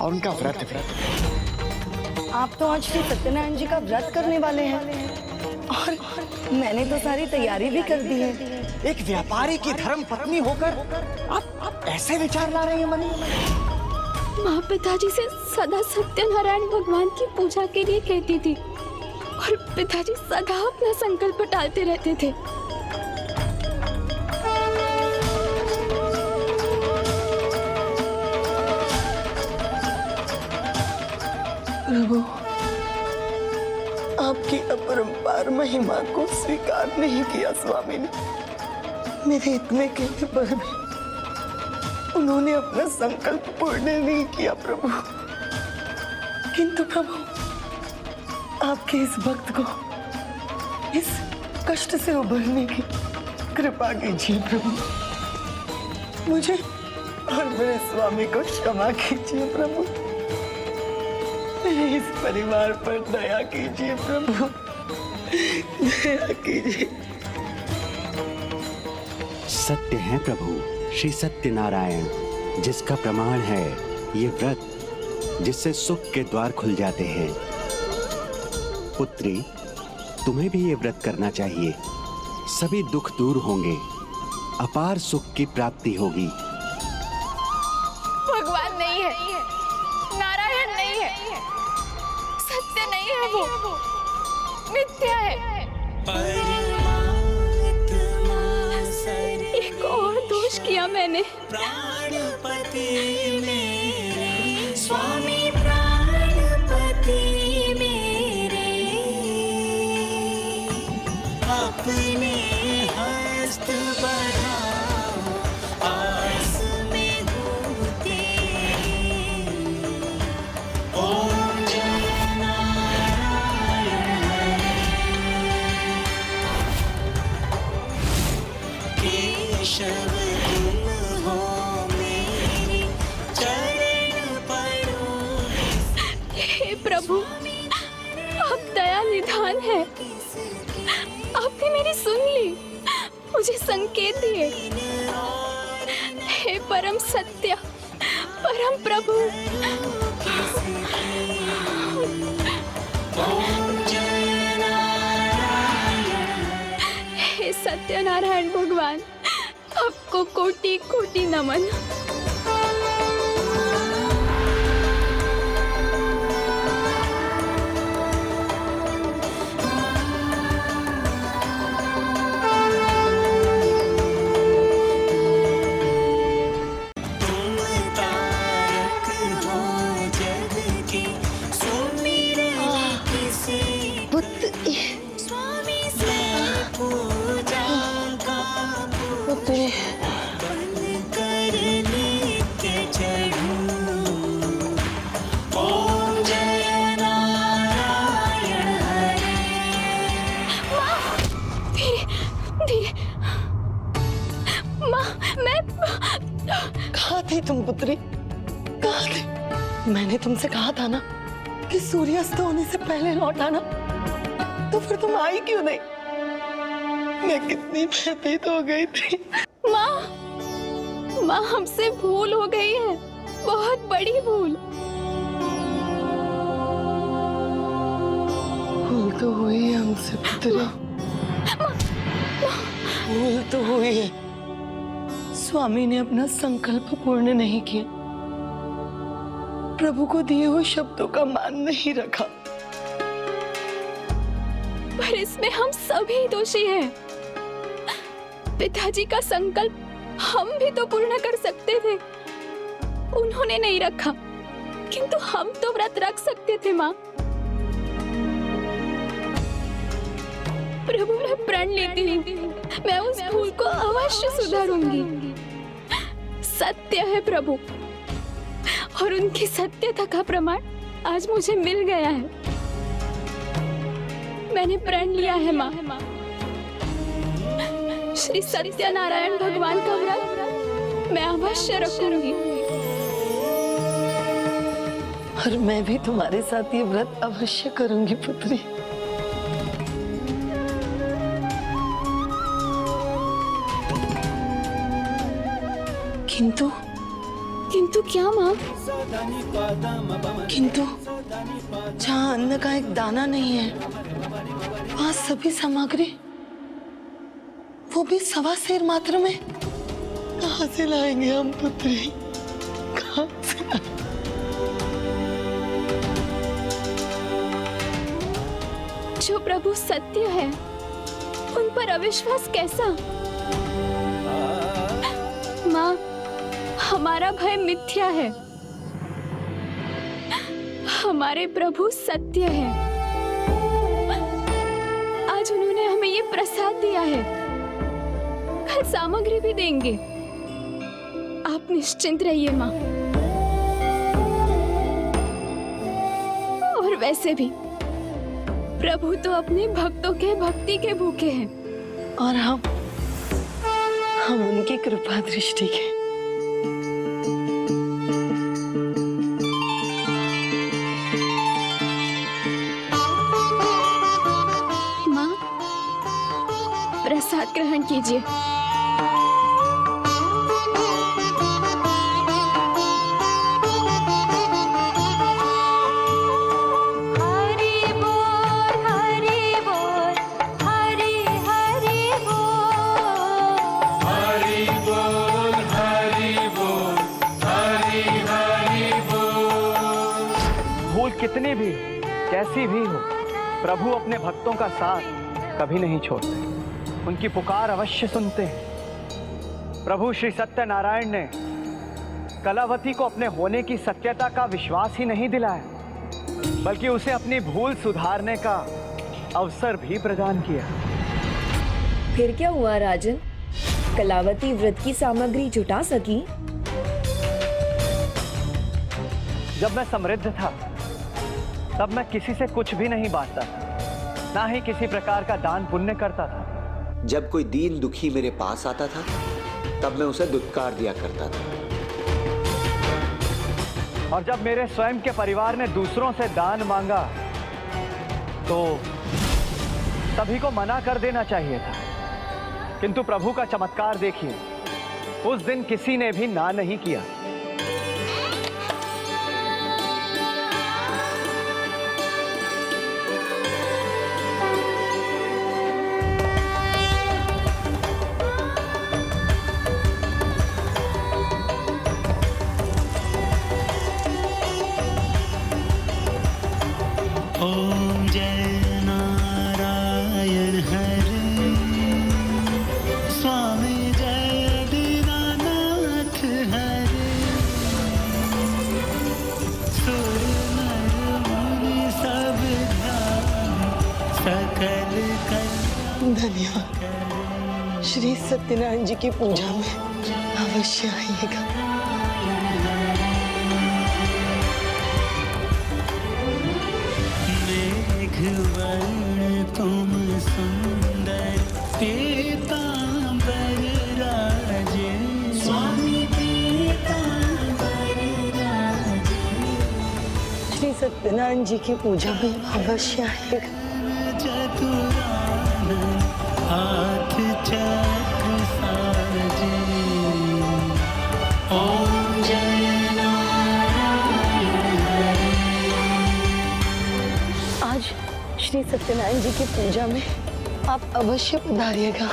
और उनका व्रत भी। आप तो आज श्री सत्यनारायण जी का व्रत करने वाले हैं और मैंने तो सारी तैयारी भी कर दी है। एक व्यापारी की धर्म पत्नी होकर आप ऐसे विचार ला रही हैं मन में? माँ पिताजी से सदा सत्यनारायण भगवान की पूजा के लिए कहती थी और पिताजी सदा अपना संकल्प टालते रहते थे। प्रभु, आपकी अपरंपार महिमा को स्वीकार नहीं किया स्वामी ने। मेरे इतने कहने पर भी उन्होंने अपना संकल्प पूर्ण नहीं किया प्रभु। किंतु प्रभु, आपके इस भक्त को इस कष्ट से उभरने की कृपा कीजिए प्रभु। मुझे और मेरे स्वामी को क्षमा कीजिए प्रभु। मेरे इस परिवार पर दया कीजिए प्रभु, दया कीजिए। सत्य है प्रभु श्री सत्यनारायण, जिसका प्रमाण है ये व्रत, जिससे सुख के द्वार खुल जाते हैं। पुत्री, तुम्हें भी ये व्रत करना चाहिए। सभी दुख दूर होंगे, अपार सुख की प्राप्ति होगी। भगवान नहीं है, नारायण नहीं है, सत्य नहीं है वो, मिथ्या है। एक और दोष किया मैंने। प्राणपति मेरे स्वामी, प्राणपति मेरे, अपने हस्त बढ़ाओ, आस में होते। ओम जय नारायण केशव, तुम हो मेरे चरण परोस। हे प्रभु, आप दया निधान है। आपने मेरी सुन ली, मुझे संकेत दिए। हे परम सत्य, परम प्रभु, हे सत्यनारायण भगवान, आपको कोटि कोटि नमन। तुम तारक हो जग के, सुमिरन किसे स्वामी से पूजा का पुत्री, बन कर नित्य चढ़ूं। ओम जय नारायण हरे। धीरे धीरे। माँ, मैं कहाँ थी तुम पुत्री? कहाँ थी? मैंने तुमसे कहा था ना कि सूर्यास्त होने से पहले लौट आना, तो फिर तुम आई क्यों नहीं? मैं कितनी भयभीत हो गई थी। माँ, माँ हमसे भूल हो गई है, बहुत बड़ी भूल। भूल तो हुई है हमसे पुत्री, भूल तो हुई है। स्वामी ने अपना संकल्प पूर्ण नहीं किया, प्रभु को दिए हुए शब्दों का मान नहीं रखा। पर इसमें हम सभी दोषी हैं। पिताजी का संकल्प हम भी तो पूर्ण कर सकते थे, उन्होंने नहीं रखा, किंतु हम तो व्रत रख सकते थे। माँ, प्रभु मैं प्रण लेती हूँ, मैं उस भूल को अवश्य सुधारूंगी। सत्य है प्रभु, और उनकी सत्यता का प्रमाण आज मुझे मिल गया है। मैंने प्रण लिया है माँ, श्री सत्यनारायण भगवान का व्रत मैं अवश्य रखूंगी। और मैं भी तुम्हारे साथ ये व्रत अवश्य करूंगी पुत्री। किंतु किंतु क्या माँ? किंतु जहाँ अन्न का एक दाना नहीं है, वहाँ सभी सामग्री, वो भी 1.25 सेर मात्र में, कहाँ से लाएंगे हम पुत्री? कहाँ से लाएंगे? जो प्रभु सत्य है, उन पर अविश्वास कैसा? माँ, हमारा भय मिथ्या है, हमारे प्रभु सत्य है। आज उन्होंने हमें ये प्रसाद दिया है, कल सामग्री भी देंगे। आप निश्चिंत रहिए माँ। और वैसे भी प्रभु तो अपने भक्तों के भक्ति के भूखे हैं, और हम उनकी कृपा दृष्टि के। माँ, प्रसाद ग्रहण कीजिए। भूल कितनी भी कैसी भी हो, प्रभु अपने भक्तों का साथ कभी नहीं छोड़ते, उनकी पुकार अवश्य सुनते हैं। प्रभु श्री सत्यनारायण ने कलावती को अपने होने की सत्यता का विश्वास ही नहीं दिलाया, बल्कि उसे अपनी भूल सुधारने का अवसर भी प्रदान किया। फिर क्या हुआ राजन? कलावती व्रत की सामग्री जुटा सकी? जब मैं समृद्ध था तब मैं किसी से कुछ भी नहीं बांटता था, ना ही किसी प्रकार का दान पुण्य करता था। जब कोई दीन दुखी मेरे पास आता था तब मैं उसे दुत्कार दिया करता था। और जब मेरे स्वयं के परिवार ने दूसरों से दान मांगा तो सभी को मना कर देना चाहिए था, किंतु प्रभु का चमत्कार देखिए, उस दिन किसी ने भी ना नहीं किया। ओम जय नारायण हरे, स्वामी जय दीनानाथ हरे, सुर नर मुनि सब सकल कल्याण। धन्यवाद। श्री सत्यनारायण जी की पूजा में अवश्य आइएगा। मेघवर्ण तुम सुंदर पीतांबर राजे, स्वामी पीतांबर राजे। श्री सत्यनारायण जी की पूजा में अवश्य आइएगा। चतुरानन हाथ चक्र साजे। ओम जय नारायण हरे। आज श्री सत्यनारायण जी की पूजा में आप अवश्य पधारिएगा।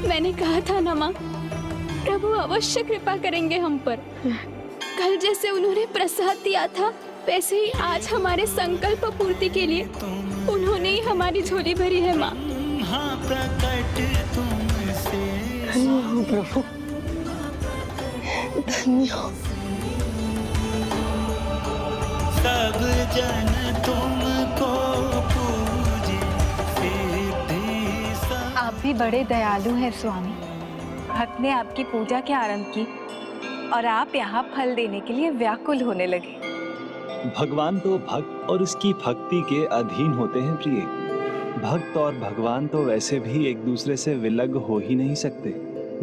मैंने कहा था ना माँ, प्रभु अवश्य कृपा करेंगे हम पर। कल जैसे उन्होंने प्रसाद दिया था, वैसे ही आज हमारे संकल्प पूर्ति के लिए उन्होंने ही हमारी झोली भरी है माँ। प्रकट तुमसे धन्य हो प्रभु, धन्य हो। सब जन तुमको पूजे, आप भी बड़े दयालु हैं स्वामी। भक्त ने आपकी पूजा की आरंभ की और आप यहाँ फल देने के लिए व्याकुल होने लगे। भगवान तो भक्त और उसकी भक्ति के अधीन होते हैं प्रिय। भक्त और भगवान तो वैसे भी एक दूसरे से विलग हो ही नहीं सकते।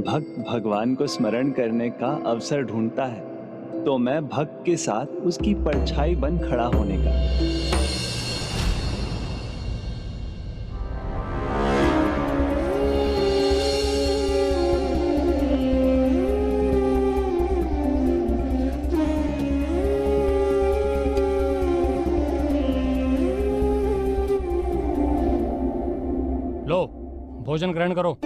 भक्त भगवान को स्मरण करने का अवसर ढूंढता है, तो मैं भक्त के साथ उसकी परछाई बन खड़ा होने का। लो, भोजन ग्रहण करो।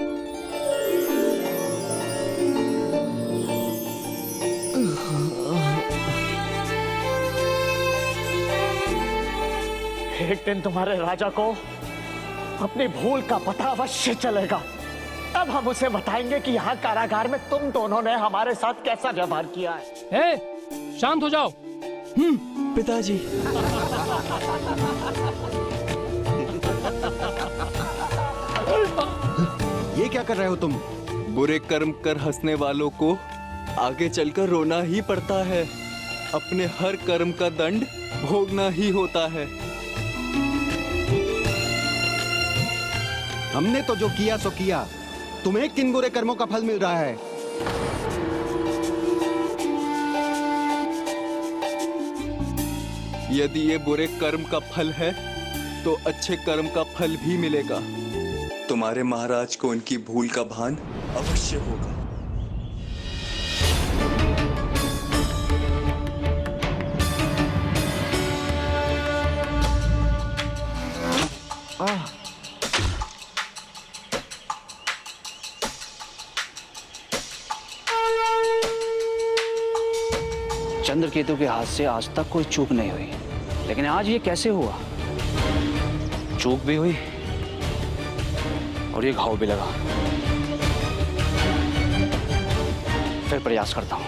एक दिन तुम्हारे राजा को अपनी भूल का पता अवश्य चलेगा। तब हम उसे बताएंगे कि यहाँ कारागार में तुम दोनों ने हमारे साथ कैसा व्यवहार किया है। ए, शांत हो जाओ। पिताजी। ये क्या कर रहे हो तुम? बुरे कर्म कर हंसने वालों को आगे चलकर रोना ही पड़ता है। अपने हर कर्म का दंड भोगना ही होता है। हमने तो जो किया सो किया, तुम्हें किन बुरे कर्मों का फल मिल रहा है? यदि ये बुरे कर्म का फल है तो अच्छे कर्म का फल भी मिलेगा। तुम्हारे महाराज को उनकी भूल का भान अवश्य होगा। चंद्रकेतु के हाथ से आज तक कोई चूक नहीं हुई, लेकिन आज ये कैसे हुआ? चूक भी हुई और ये घाव भी लगा। फिर प्रयास करता हूं।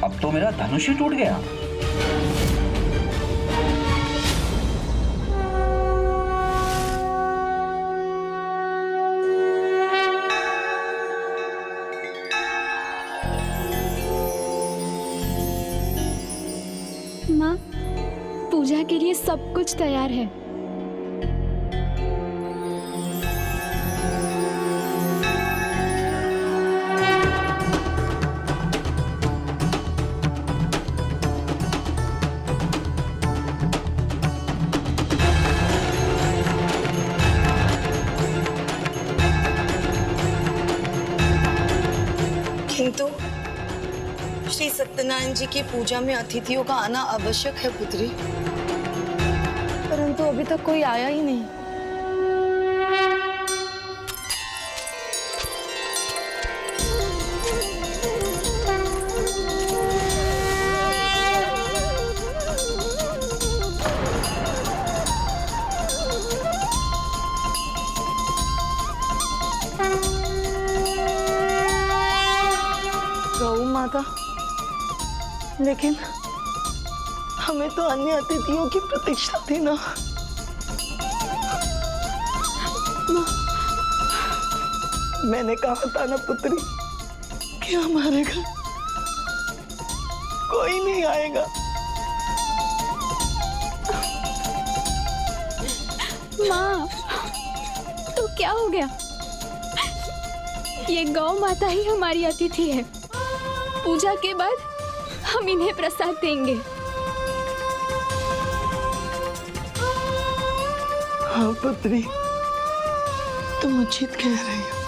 अब तो मेरा धनुष ही टूट गया। माँ, पूजा के लिए सब कुछ तैयार है। किंतु श्री सत्यनारायण जी की पूजा में अतिथियों का आना आवश्यक है पुत्री, परंतु अभी तक कोई आया ही नहीं। गौ माता, लेकिन हमें तो अन्य अतिथियों की प्रतीक्षा थी ना। मैंने कहा था ना पुत्री कि हमारे घर कोई नहीं आएगा। माँ, तो क्या हो गया? ये गौ माता ही हमारी अतिथि है। पूजा के बाद हम इन्हें प्रसाद देंगे। हाँ पुत्री, तुम उचित कह रही हो।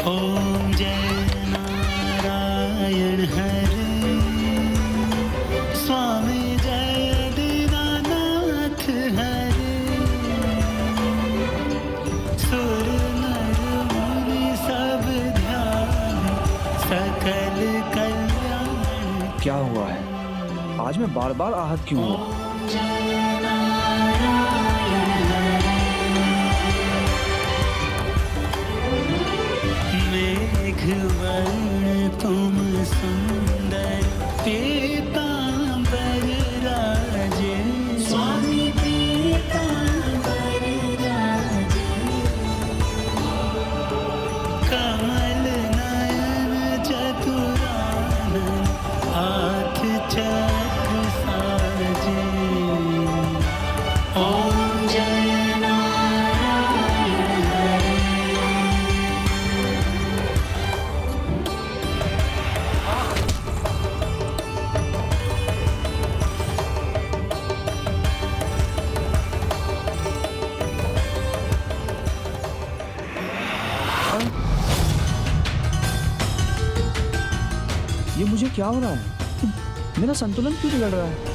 ओम जय नारायण हरे, स्वामी जय दीनानाथ हरे, सुर नर मुनि सब ध्यान, सकल कल्याण। क्या हुआ है? आज मैं बार बार आहत क्यों हुआ? मेघवर्ण तुम सुंदर पीतांबर राजे, स्वामी पीतांबर राजे, कमल नयन चतुरानन, हाथ चक्र साजे। ओम जय नारायण हरे। ये मुझे क्या हो रहा है? मेरा संतुलन क्यों बिगड़ रहा है?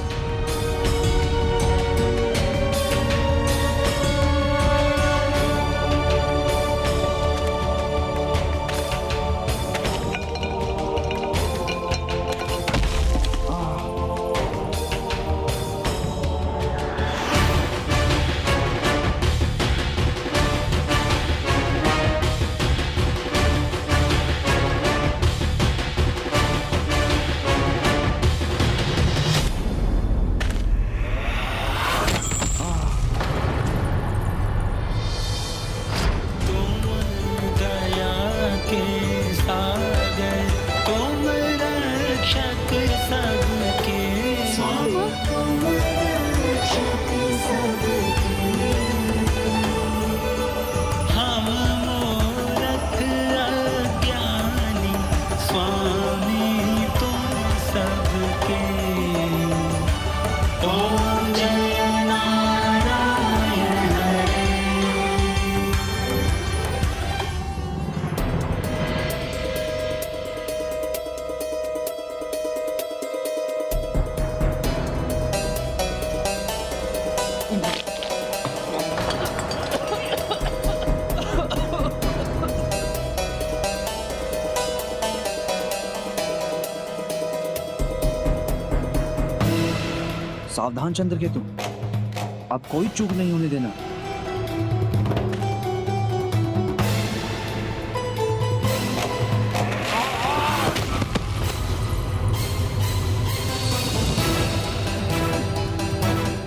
सावधान चंद्रकेतु, अब कोई चूक नहीं होने देना।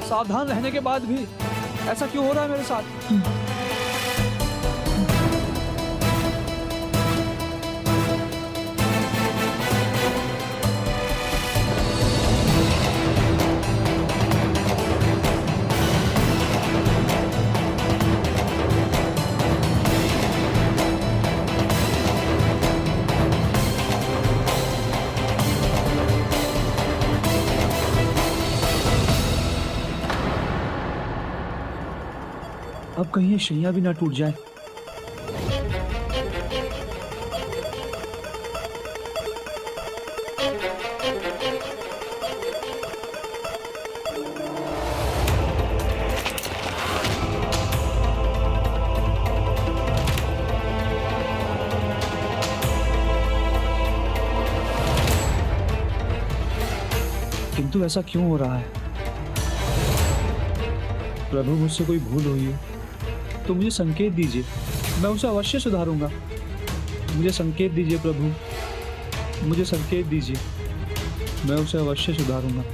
सावधान रहने के बाद भी ऐसा क्यों हो रहा है मेरे साथ? अब कहीं ये शैया भी ना टूट जाए। किंतु ऐसा क्यों हो रहा है? प्रभु, मुझसे कोई भूल हुई है तो मुझे संकेत दीजिए, मैं उसे अवश्य सुधारूंगा। मुझे संकेत दीजिए प्रभु, मुझे संकेत दीजिए, मैं उसे अवश्य सुधारूंगा।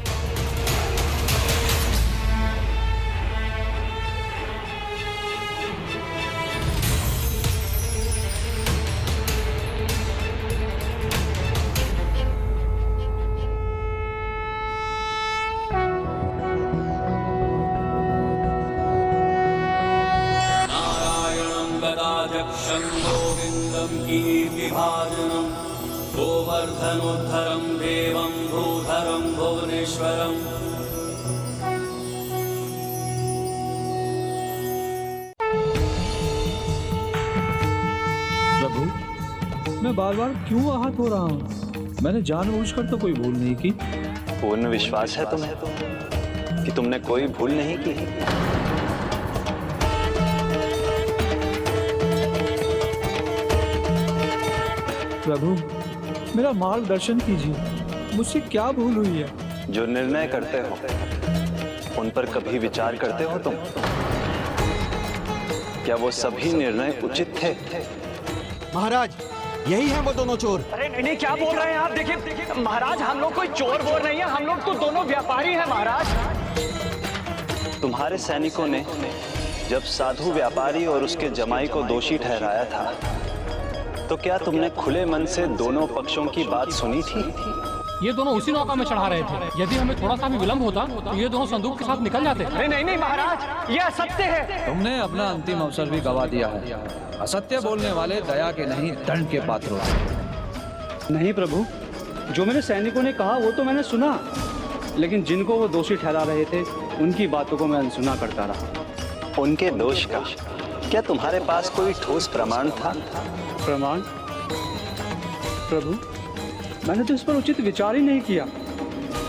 गोविंदं कीर्तिभाजनं गोवर्धनोद्धरं देवं भूधरं भुवनेश्वरम्। प्रभु, मैं बार बार क्यों आहत हो रहा हूँ? मैंने जानबूझकर तो कोई भूल नहीं की। पूर्ण विश्वास है तुम्हें कि तुमने कोई भूल नहीं की? प्रभु, मेरा मार्गदर्शन कीजिए, मुझसे क्या भूल हुई है? जो निर्णय करते हो उन पर कभी विचार करते हो तुम? क्या वो सभी निर्णय उचित थे? महाराज, यही है वो दोनों चोर। अरे नहीं, क्या बोल रहे हैं आप? देखिए महाराज, हम लोग कोई चोर वोर नहीं है, हम लोग तो दोनों व्यापारी हैं महाराज। तुम्हारे सैनिकों ने जब साधु व्यापारी और उसके जमाई को दोषी ठहराया था तो क्या तुमने खुले मन से दोनों पक्षों की बात सुनी थी? ये दोनों उसी नौका में चढ़ा रहे थे। यदि हमें थोड़ा सा भी विलंब होता तो ये दोनों संदूक के साथ निकल जाते। अरे नहीं महाराज, ये असत्य है। तुमने अपना अंतिम अवसर भी गवा दिया है। असत्य बोलने वाले दया के नहीं, दंड के पात्र होते। नहीं प्रभु, जो मेरे सैनिकों ने कहा वो तो मैंने सुना, लेकिन जिनको वो दोषी ठहरा रहे थे उनकी बातों को मैं अनसुना करता रहा। उनके दोष का क्या तुम्हारे पास कोई ठोस प्रमाण था? प्रमाण? प्रभु, मैंने तो इस पर उचित विचार ही नहीं किया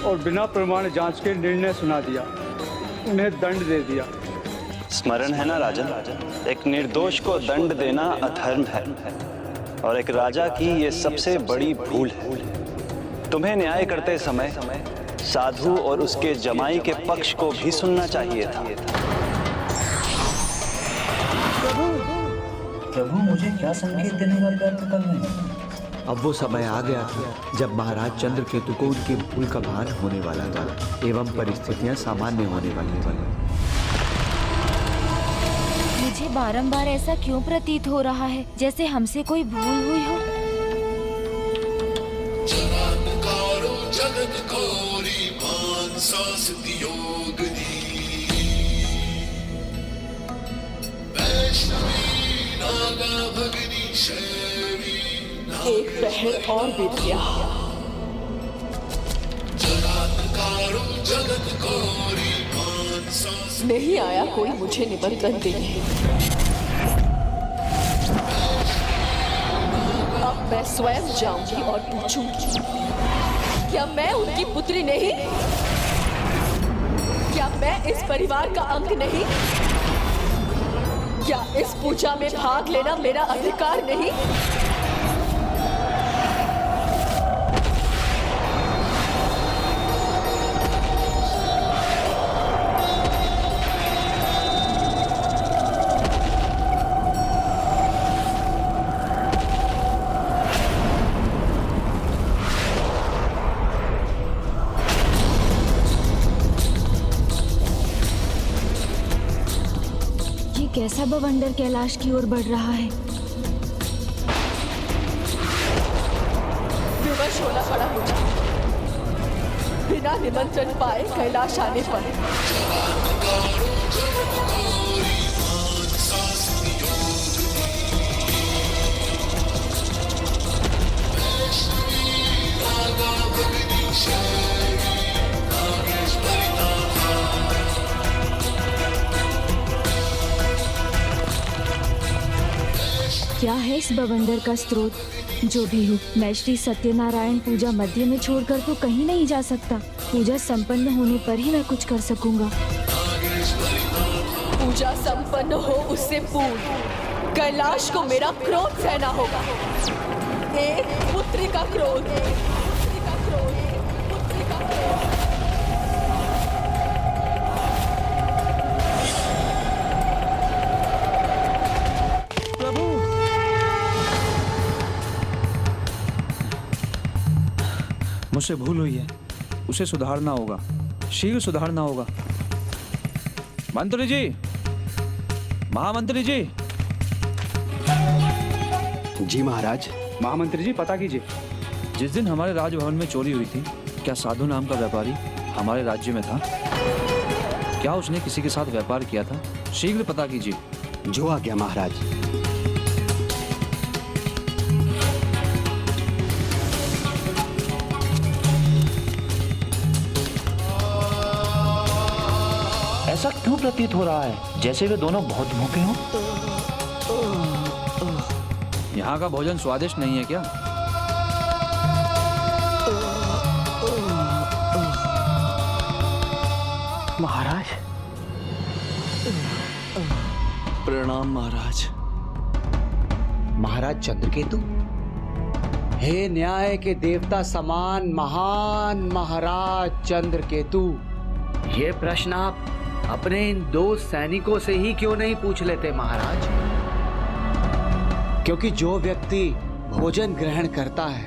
और बिना प्रमाण जांच के निर्णय सुना दिया, उन्हें दंड दे दिया। स्मरण है ना राजन, एक निर्दोष को दंड देना अधर्म है और एक राजा की ये सबसे बड़ी भूल है। तुम्हें न्याय करते समय साधु और उसके जमाई के पक्ष को भी सुनना चाहिए था। प्रभु, मुझे क्या संकेत देने का व्यर्थ करना है? अब वो समय आ गया था जब महाराज चंद्रकेतु को उनकी भूल का भान होने वाला था एवं परिस्थितियां सामान्य होने वाली थी। मुझे बारंबार ऐसा क्यों प्रतीत हो रहा है जैसे हमसे कोई भूल हुई हो? एक पहर और बीत गया। नहीं आया कोई मुझे निमंत्रण देने। अब मैं स्वयं जाऊंगी और पूछूंगी, क्या मैं उनकी पुत्री नहीं? क्या मैं इस परिवार का अंग नहीं? क्या इस पूजा में भाग लेना मेरा अधिकार नहीं? कैसा बवंडर कैलाश की ओर बढ़ रहा है? विवश होना पड़ा मुझे, बिना निमंत्रण पाए कैलाश आने पर। क्या है इस बवंडर का स्रोत? जो भी हो, मैं श्री सत्यनारायण पूजा मध्य में छोड़कर तो कहीं नहीं जा सकता। पूजा संपन्न होने पर ही मैं कुछ कर सकूंगा। पूजा संपन्न हो उससे पूर्व कैलाश को मेरा क्रोध सहना होगा। एक पुत्री का क्रोध, पुत्री का क्रोध, पुत्री का क्रोध। मुझसे भूल हुई है, उसे सुधारना होगा, शीघ्र सुधारना होगा। मंत्री जी, महामंत्री जी। जी महाराज। महामंत्री जी, पता कीजिए, जिस दिन हमारे राजभवन में चोरी हुई थी, क्या साधु नाम का व्यापारी हमारे राज्य में था? क्या उसने किसी के साथ व्यापार किया था? शीघ्र पता कीजिए। जो आ गया महाराज। ऐसा क्यों प्रतीत हो रहा है जैसे वे दोनों बहुत भूखे हों? यहाँ का भोजन स्वादिष्ट नहीं है क्या? महाराज। प्रणाम महाराज। महाराज चंद्रकेतु, हे न्याय के देवता समान महान महाराज चंद्रकेतु, ये प्रश्न आप अपने इन दो सैनिकों से ही क्यों नहीं पूछ लेते महाराज? क्योंकि जो व्यक्ति भोजन ग्रहण करता है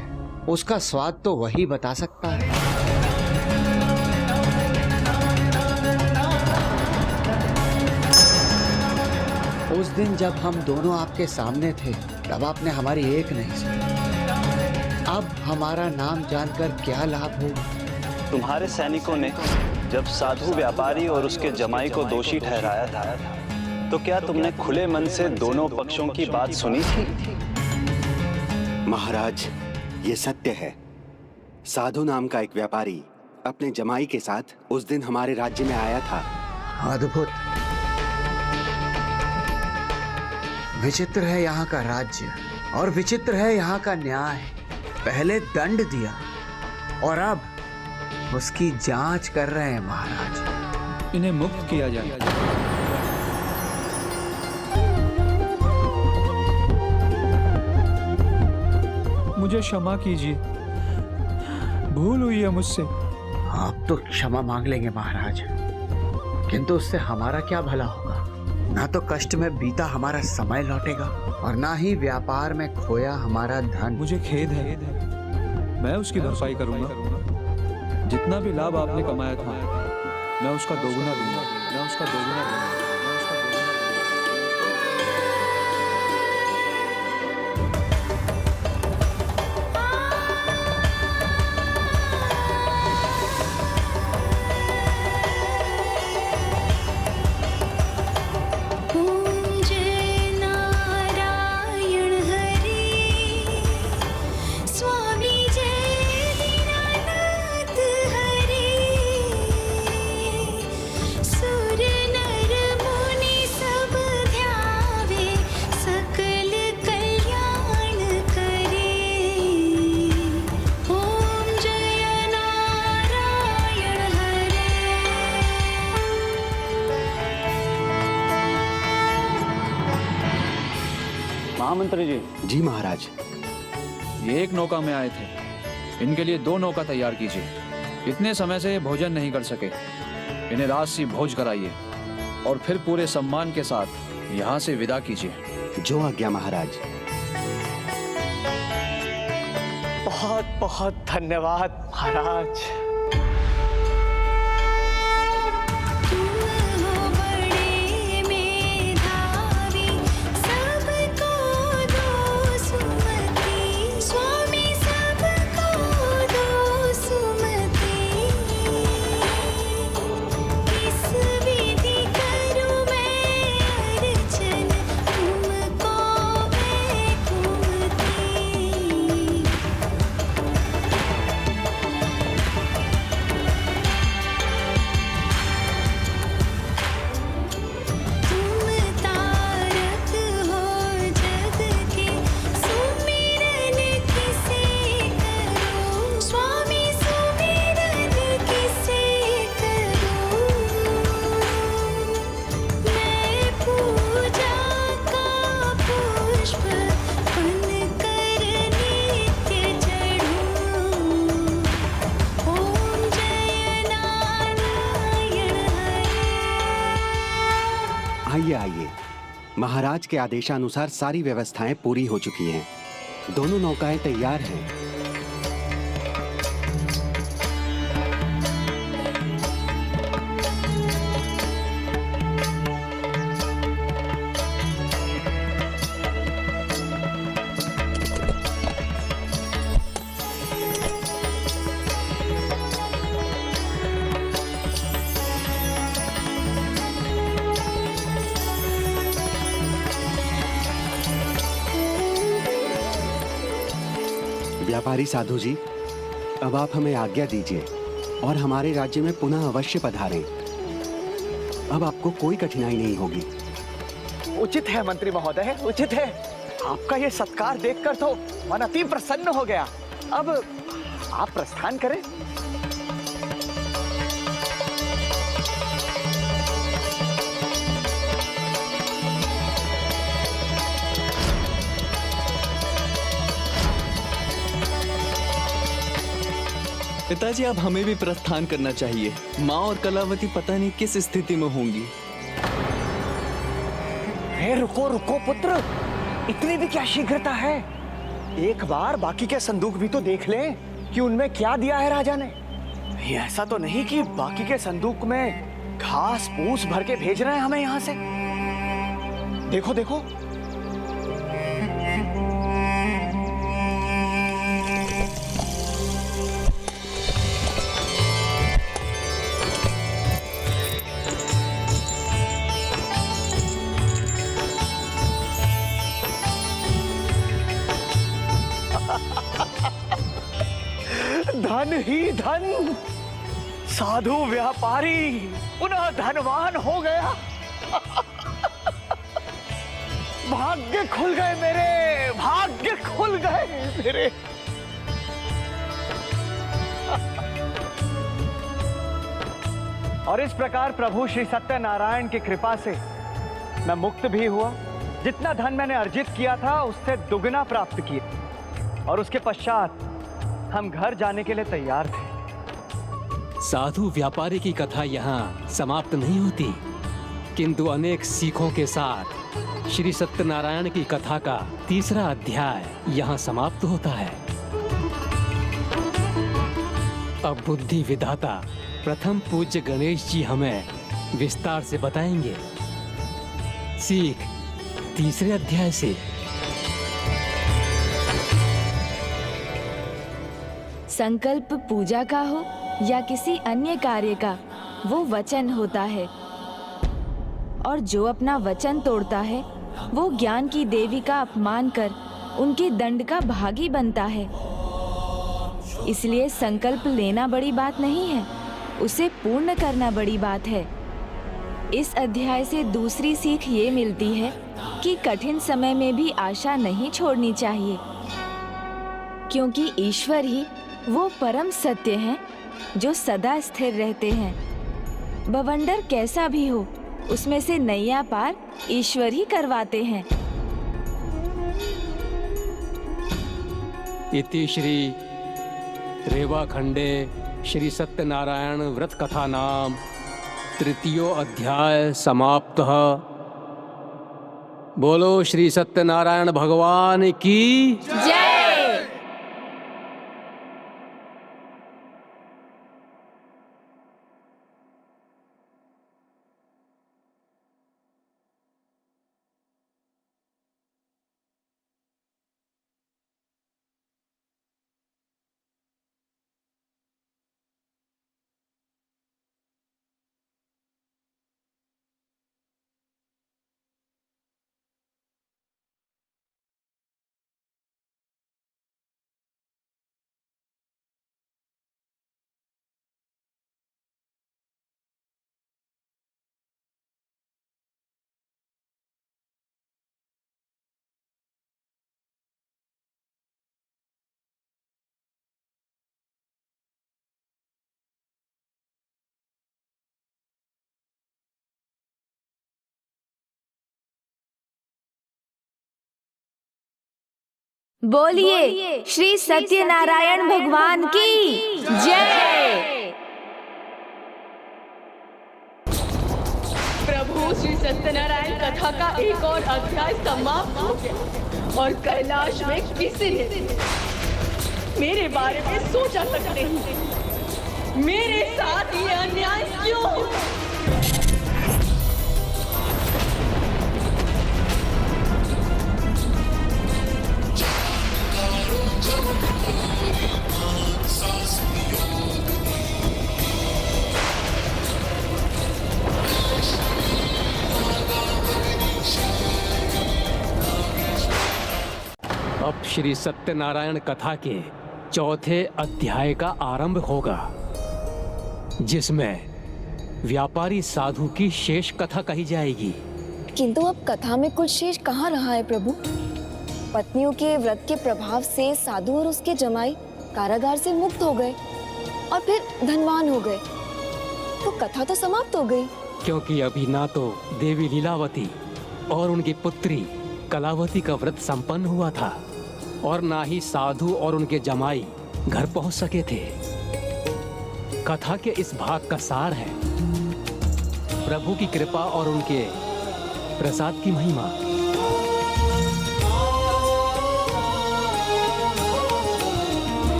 उसका स्वाद तो वही बता सकता है। उस दिन जब हम दोनों आपके सामने थे तब आपने हमारी एक नहीं सुनी। अब हमारा नाम जानकर क्या लाभ होगा? तुम्हारे सैनिकों ने जब साधु व्यापारी और उसके जमाई को दोषी ठहराया था, तो क्या तुमने खुले मन से दोनों पक्षों की बात सुनी थी? महाराज, ये सत्य है। साधु नाम का एक व्यापारी अपने जमाई के साथ उस दिन हमारे राज्य में आया था। अद्भुत। विचित्र है यहाँ का राज्य और विचित्र है यहाँ का न्याय। पहले दंड दिया और अब उसकी जांच कर रहे हैं महाराज। इन्हें मुक्त किया जाए। मुझे क्षमा कीजिए, भूल हुई है मुझसे। आप तो क्षमा मांग लेंगे महाराज, किंतु उससे हमारा क्या भला होगा? ना तो कष्ट में बीता हमारा समय लौटेगा और ना ही व्यापार में खोया हमारा धन। मुझे खेद है, मैं उसकी भरपाई करूंगा। जितना भी लाभ आपने कमाया था, मैं उसका दोगुना दूंगा। मैं उसका दोगुना दूंगा। महामंत्री जी। जी महाराज। ये एक नौका में आए थे, इनके लिए 2 नौका तैयार कीजिए। इतने समय से ये भोजन नहीं कर सके, इन्हें राजसी भोज कराइए और फिर पूरे सम्मान के साथ यहाँ से विदा कीजिए। जो आज्ञा महाराज। बहुत बहुत धन्यवाद महाराज। महाराज के आदेशानुसार सारी व्यवस्थाएं पूरी हो चुकी हैं। दोनों नौकाएं तैयार हैं। व्यापारी साधु जी, अब आप हमें आज्ञा दीजिए और हमारे राज्य में पुनः अवश्य पधारें। अब आपको कोई कठिनाई नहीं होगी। उचित है मंत्री महोदय, उचित है। आपका ये सत्कार देखकर तो मन अति प्रसन्न हो गया। अब आप प्रस्थान करें। पिताजी, अब हमें भी प्रस्थान करना चाहिए। माँ और कलावती पता नहीं किस स्थिति में होंगी। रुको रुको पुत्र, इतनी भी क्या शीघ्रता है? एक बार बाकी के संदूक भी तो देख लें कि उनमें क्या दिया है राजा ने। ये ऐसा तो नहीं कि बाकी के संदूक में घास फूस भर के भेज रहे हैं हमें यहां से। देखो देखो, धन ही धन। साधु व्यापारी पुनः धनवान हो गया। भाग्य खुल गए मेरे, भाग्य खुल गए मेरे। और इस प्रकार प्रभु श्री सत्यनारायण की कृपा से मैं मुक्त भी हुआ। जितना धन मैंने अर्जित किया था उससे दुगना प्राप्त किया, और उसके पश्चात हम घर जाने के लिए तैयार थे। साधु व्यापारी की कथा यहाँ समाप्त नहीं होती, किंतु अनेक सीखों के साथ श्री सत्यनारायण की कथा का तीसरा अध्याय यहाँ समाप्त होता है। अब बुद्धि विधाता प्रथम पूज्य गणेश जी हमें विस्तार से बताएंगे। सीख तीसरे अध्याय से। संकल्प पूजा का हो या किसी अन्य कार्य का, वो वचन होता है, और जो अपना वचन तोड़ता है वो ज्ञान की देवी का अपमान कर उनके दंड का भागी बनता है। इसलिए संकल्प लेना बड़ी बात नहीं है, उसे पूर्ण करना बड़ी बात है। इस अध्याय से दूसरी सीख ये मिलती है कि कठिन समय में भी आशा नहीं छोड़नी चाहिए, क्योंकि ईश्वर ही वो परम सत्य हैं जो सदा स्थिर रहते हैं। बवंडर कैसा भी हो, उसमें से नैया पार ईश्वर ही करवाते हैं। इति श्री रेवाखंडे श्री सत्यनारायण व्रत कथा नाम तृतीयो अध्याय समाप्तः। बोलो श्री सत्यनारायण भगवान की जय। बोलिए श्री सत्यनारायण भगवान की जय। प्रभु प्रभु श्री सत्यनारायण कथा का एक और अध्याय समाप्त हो गया और कैलाश में किसी ने मेरे बारे में सोचा तक नहीं। मेरे साथ ये अन्याय क्यों? अब श्री सत्यनारायण कथा के चौथे अध्याय का आरंभ होगा, जिसमें व्यापारी साधु की शेष कथा कही जाएगी। किंतु अब कथा में कुछ शेष कहाँ रहा है प्रभु? पत्नियों के व्रत के प्रभाव से साधु और उसके जमाई कारागार से मुक्त हो गए और फिर धनवान हो गए, तो कथा तो समाप्त हो गई। क्योंकि अभी ना तो देवी लीलावती और उनकी पुत्री कलावती का व्रत संपन्न हुआ था और ना ही साधु और उनके जमाई घर पहुंच सके थे। कथा के इस भाग का सार है प्रभु की कृपा और उनके प्रसाद की महिमा।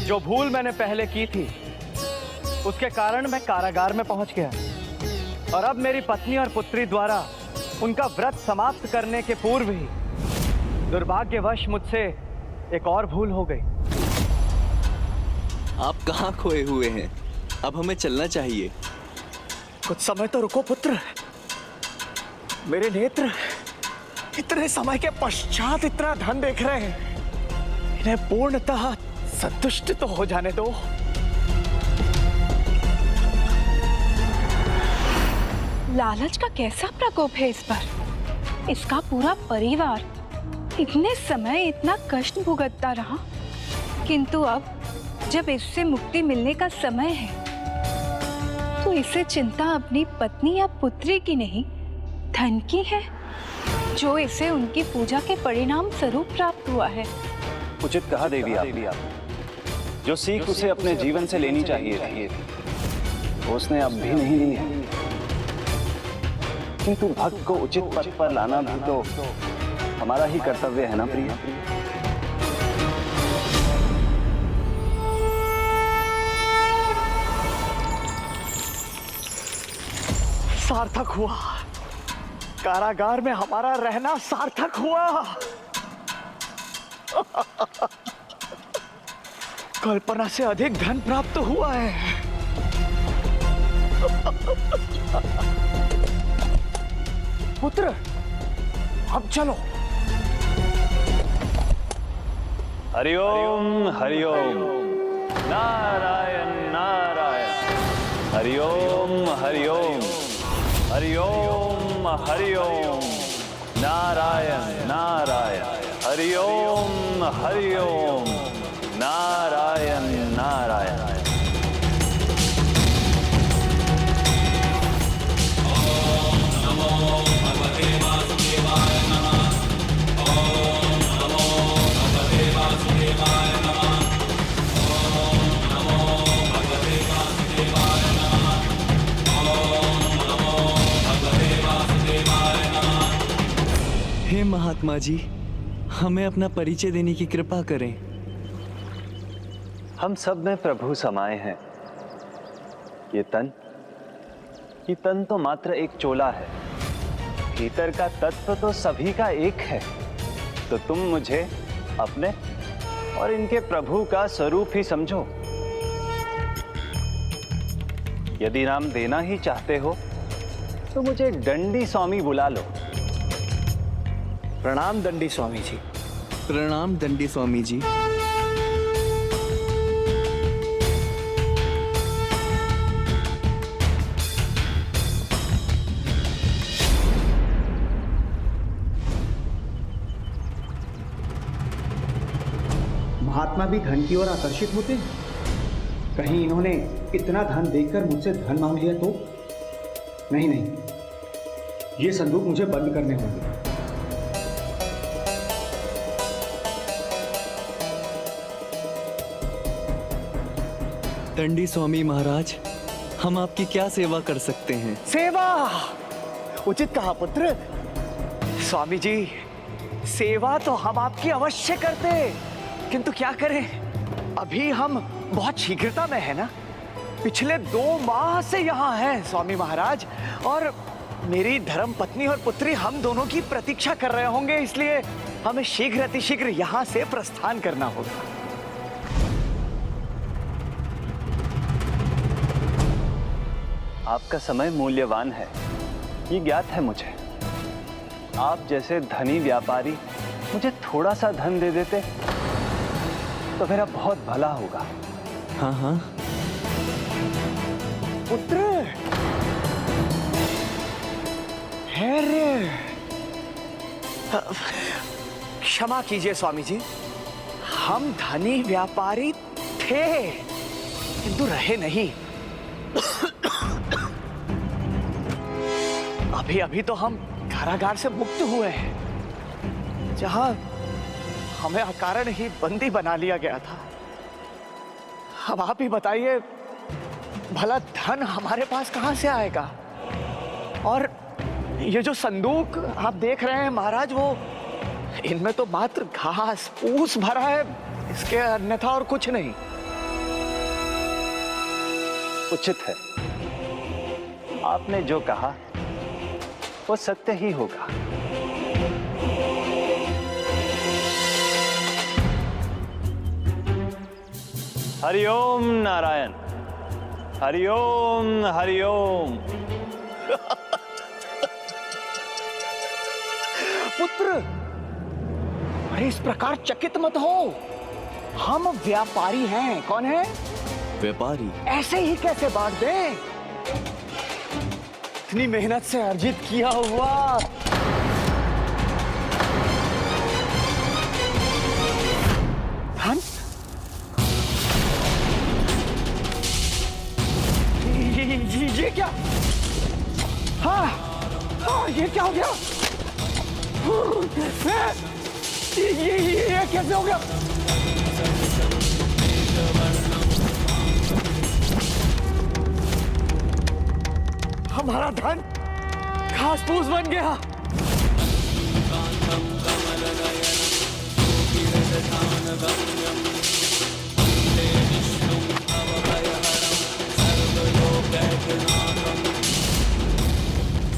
जो भूल मैंने पहले की थी उसके कारण मैं कारागार में पहुंच गया और अब मेरी पत्नी और पुत्री द्वारा उनका व्रत समाप्त करने के पूर्व ही दुर्भाग्यवश मुझसे एक और भूल हो गई। आप कहाँ खोए हुए हैं? अब हमें चलना चाहिए। कुछ समय तो रुको पुत्र। मेरे नेत्र इतने समय के पश्चात इतना धन देख रहे हैं, इन्हें पूर्णतः संतुष्ट तो हो जाने दो। लालच का कैसा प्रकोप है इस पर? इसका पूरा परिवार इतने समय इतना कष्ट भुगतता रहा, किंतु अब जब इससे मुक्ति मिलने का समय है तो इसे चिंता अपनी पत्नी या पुत्री की नहीं, धन की है, जो इसे उनकी पूजा के परिणाम स्वरूप प्राप्त हुआ है। उचित कहा देवी आप। जो सीख उसे अपने जीवन से लेनी चाहिए थी, उसने अब भी नहीं ली है। किंतु भक्त को उचित पथ पर लाना भी तो हमारा ही कर्तव्य है ना प्रिय। सार्थक हुआ, कारागार में हमारा रहना सार्थक हुआ। कल्पना से अधिक धन प्राप्त हुआ है। पुत्र, अब चलो। हरिओम हरिओम, नारायण नारायण, हरिओम हरिओम, हरिओम हरिओम, नारायण नारायण, हरिओम हरिओम, नारायण नारायण। हे महात्मा जी, हमें अपना परिचय देने की कृपा करें। हम सब में प्रभु समाये हैं। ये तन तो मात्र एक चोला है, भीतर का तत्व तो सभी का एक है। तो तुम मुझे अपने और इनके प्रभु का स्वरूप ही समझो। यदि नाम देना ही चाहते हो तो मुझे दंडी स्वामी बुला लो। प्रणाम दंडी स्वामी जी। प्रणाम दंडी स्वामी जी। महात्मा भी धन की ओर आकर्षित होते हैं। कहीं इन्होंने इतना धन देखकर मुझसे धन मांग लिया तो? नहीं नहीं, ये संदूक मुझे बंद करने होंगे। दंडी स्वामी महाराज, हम आपकी क्या सेवा कर सकते हैं? सेवा उचित कहा पुत्र। स्वामी जी, सेवा तो हम आपकी अवश्य करते, किंतु क्या करें, अभी हम बहुत शीघ्रता में है ना। पिछले 2 माह से यहाँ हैं स्वामी महाराज, और मेरी धर्म पत्नी और पुत्री हम दोनों की प्रतीक्षा कर रहे होंगे, इसलिए हमें शीघ्र अतिशीघ्र यहाँ से प्रस्थान करना होगा। आपका समय मूल्यवान है, ये ज्ञात है मुझे। आप जैसे धनी व्यापारी मुझे थोड़ा सा धन दे देते तो मेरा बहुत भला होगा। हाँ हाँ पुत्र, क्षमा कीजिए स्वामी जी, हम धनी व्यापारी थे किंतु रहे नहीं। अभी अभी तो हम कारागार से मुक्त हुए हैं, जहां हमें अकारण ही बंदी बना लिया गया था। अब आप ही बताइए, भला धन हमारे पास कहां से आएगा? और ये जो संदूक आप देख रहे हैं महाराज, वो इनमें तो मात्र घास फूस भरा है, इसके अन्यथा और कुछ नहीं। उचित है, आपने जो कहा वो सत्य ही होगा। हरिओम नारायण, हरिओम हरिओम। पुत्र, अरे इस प्रकार चकित मत हो, हम व्यापारी हैं। कौन है? व्यापारी? ऐसे ही कैसे बांट दें? इतनी मेहनत से अर्जित किया हुआ धन, ये क्या? हाँ हाँ, ये क्या हो गया? ये कैसे हो गया? हमारा धन घास फूस बन गया।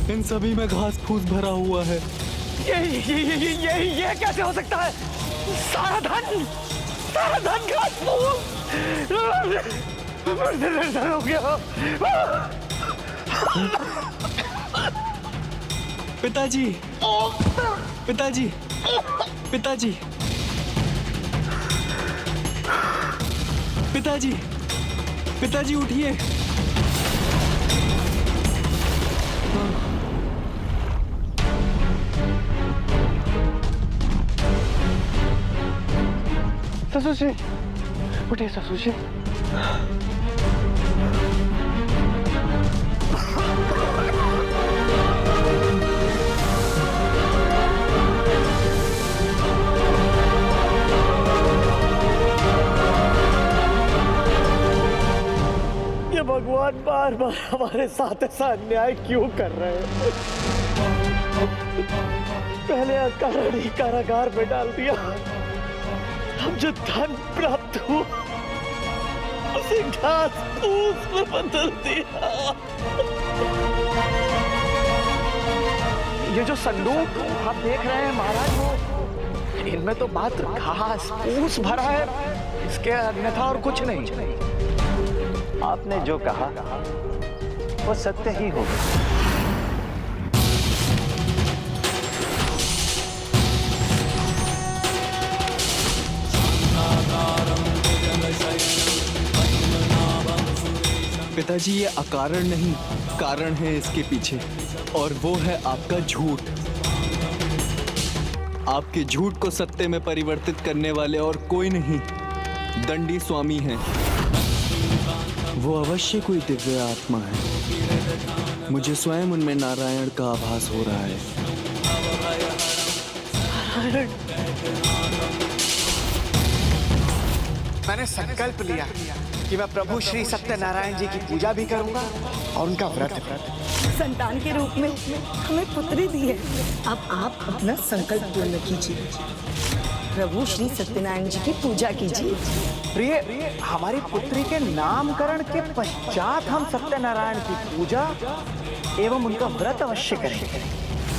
इन सभी में घास फूस भरा हुआ है। ये कैसे हो सकता है? सारा धन घास फूस हो गया। पिताजी, पिताजी, पिताजी, पिताजी, पिताजी उठिए। ससुर जी, उठिए ससुर जी। ये भगवान बार बार हमारे साथ ऐसा अन्याय क्यों कर रहे हैं? पहले अकारण ही कारागार में डाल दिया, अब जो धन प्राप्त हुआ उसे घास फूस में बदल दिया। ये जो संदूक आप देख रहे हैं महाराज, वो इनमें तो मात्र घास फूस भरा है, इसके अन्यथा और कुछ नहीं। आपने जो कहा वो सत्य ही होगा। पिताजी, ये अकारण नहीं, कारण है इसके पीछे, और वो है आपका झूठ। आपके झूठ को सत्य में परिवर्तित करने वाले और कोई नहीं, दंडी स्वामी हैं। वो अवश्य कोई दिव्य आत्मा है। मुझे स्वयं उनमें नारायण का आभास हो रहा है। मैंने संकल्प लिया कि मैं प्रभु श्री सत्यनारायण जी की पूजा भी करूंगा और उनका व्रत। संतान के रूप में हमें पुत्री दी है। अब आप अपना संकल्प पूर्ण कीजिए, प्रभु श्री सत्यनारायण जी की पूजा कीजिए। प्रिय, हमारी पुत्री के नामकरण के पश्चात हम सत्यनारायण की पूजा एवं उनका व्रत अवश्य करेंगे।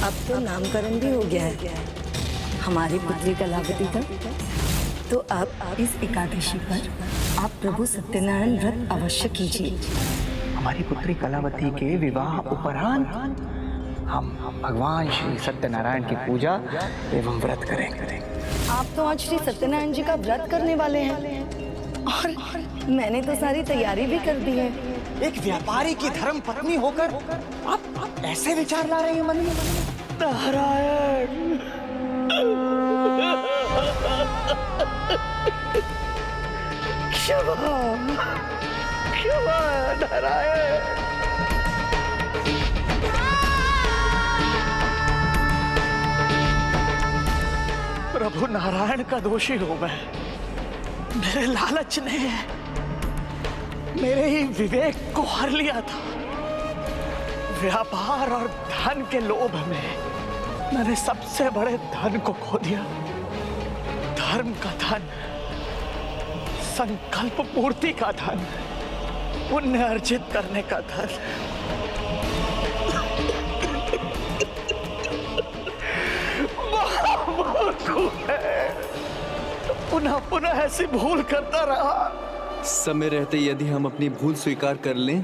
अब तो नामकरण भी हो गया है हमारी पुत्री कलावती का, तो अब इस एकादशी पर आप प्रभु सत्यनारायण व्रत अवश्य कीजिए। हमारी पुत्री कलावती के विवाह उपरांत हम भगवान श्री सत्यनारायण की पूजा एवं व्रत करेंगे। आप तो आज श्री सत्यनारायण जी का व्रत करने वाले हैं और मैंने तो सारी तैयारी भी कर दी है। एक व्यापारी की धर्म पत्नी होकर आप ऐसे विचार ला रही हैं मन में? नारायण, क्षमा नारायण। प्रभु नारायण का दोषी हूं मैं। मेरे लालच ने मेरे ही विवेक को हर लिया था। व्यापार और धन के लोभ में मैंने सबसे बड़े धन को खो दिया। धर्म का धन, संकल्प पूर्ति का धन, पुण्य अर्जित करने का धन। पुनः पुनः ऐसी भूल करता रहा। समय रहते यदि हम अपनी भूल स्वीकार कर लें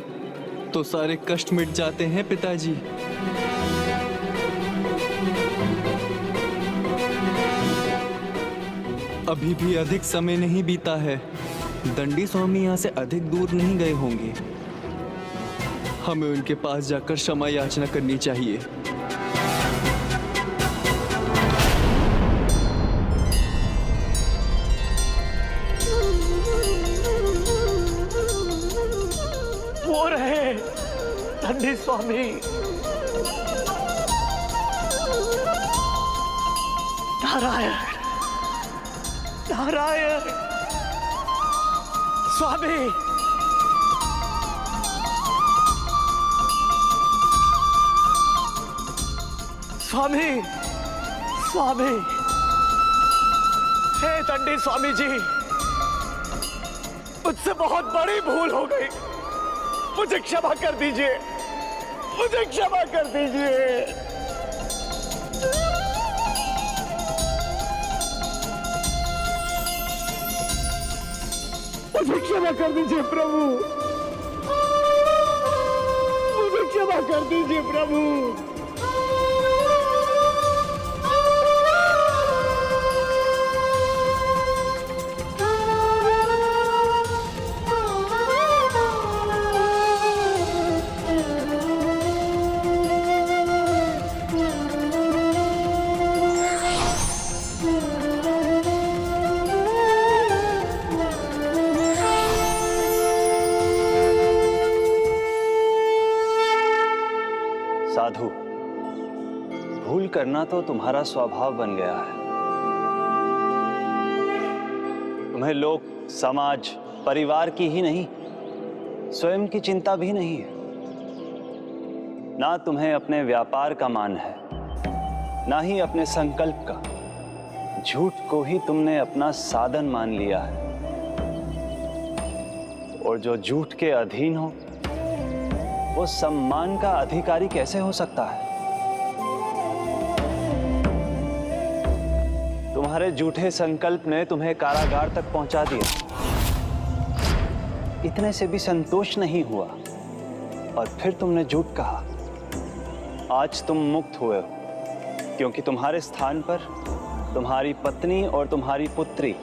तो सारे कष्ट मिट जाते हैं पिताजी। अभी भी अधिक समय नहीं बीता है। दंडी स्वामी यहाँ से अधिक दूर नहीं गए होंगे। हमें उनके पास जाकर क्षमा याचना करनी चाहिए। वो रहे दंडी स्वामी। नारायण, नारायण स्वामी। स्वामी, स्वामी, हे दंडी स्वामी जी, मुझसे बहुत बड़ी भूल हो गई। मुझे क्षमा कर दीजिए, मुझे क्षमा कर दीजिए। मुझे क्षमा कर दीजिए प्रभु, मुझे क्षमा कर दीजिए प्रभु। साधु, भूल करना तो तुम्हारा स्वभाव बन गया है। तुम्हें लोग, समाज, परिवार की ही नहीं, स्वयं की चिंता भी नहीं है। ना तुम्हें अपने व्यापार का मान है, ना ही अपने संकल्प का। झूठ को ही तुमने अपना साधन मान लिया है। और जो झूठ के अधीन हो वो सम्मान का अधिकारी कैसे हो सकता है? तुम्हारे झूठे संकल्प ने तुम्हें कारागार तक पहुंचा दिया। इतने से भी संतोष नहीं हुआ और फिर तुमने झूठ कहा। आज तुम मुक्त हुए हो, क्योंकि तुम्हारे स्थान पर तुम्हारी पत्नी और तुम्हारी पुत्री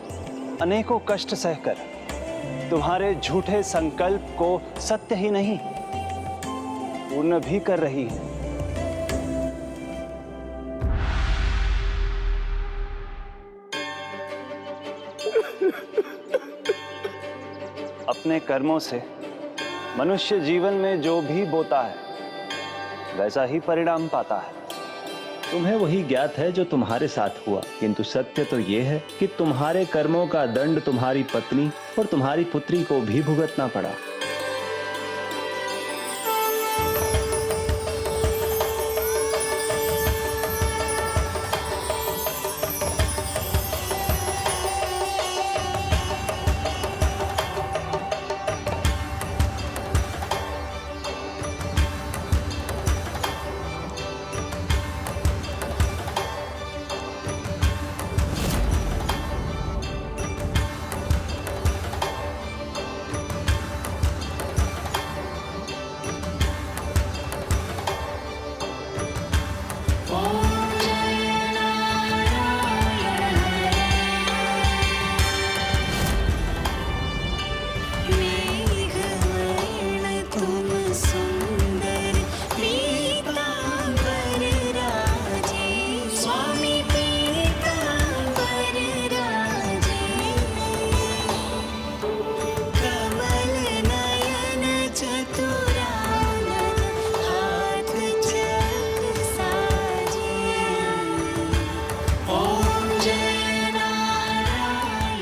अनेकों कष्ट सहकर तुम्हारे झूठे संकल्प को सत्य ही नहीं पूर्ण भी कर रही है। अपने कर्मों से मनुष्य जीवन में जो भी बोता है वैसा ही परिणाम पाता है। तुम्हें वही ज्ञात है जो तुम्हारे साथ हुआ, किंतु सत्य तो ये है कि तुम्हारे कर्मों का दंड तुम्हारी पत्नी और तुम्हारी पुत्री को भी भुगतना पड़ा।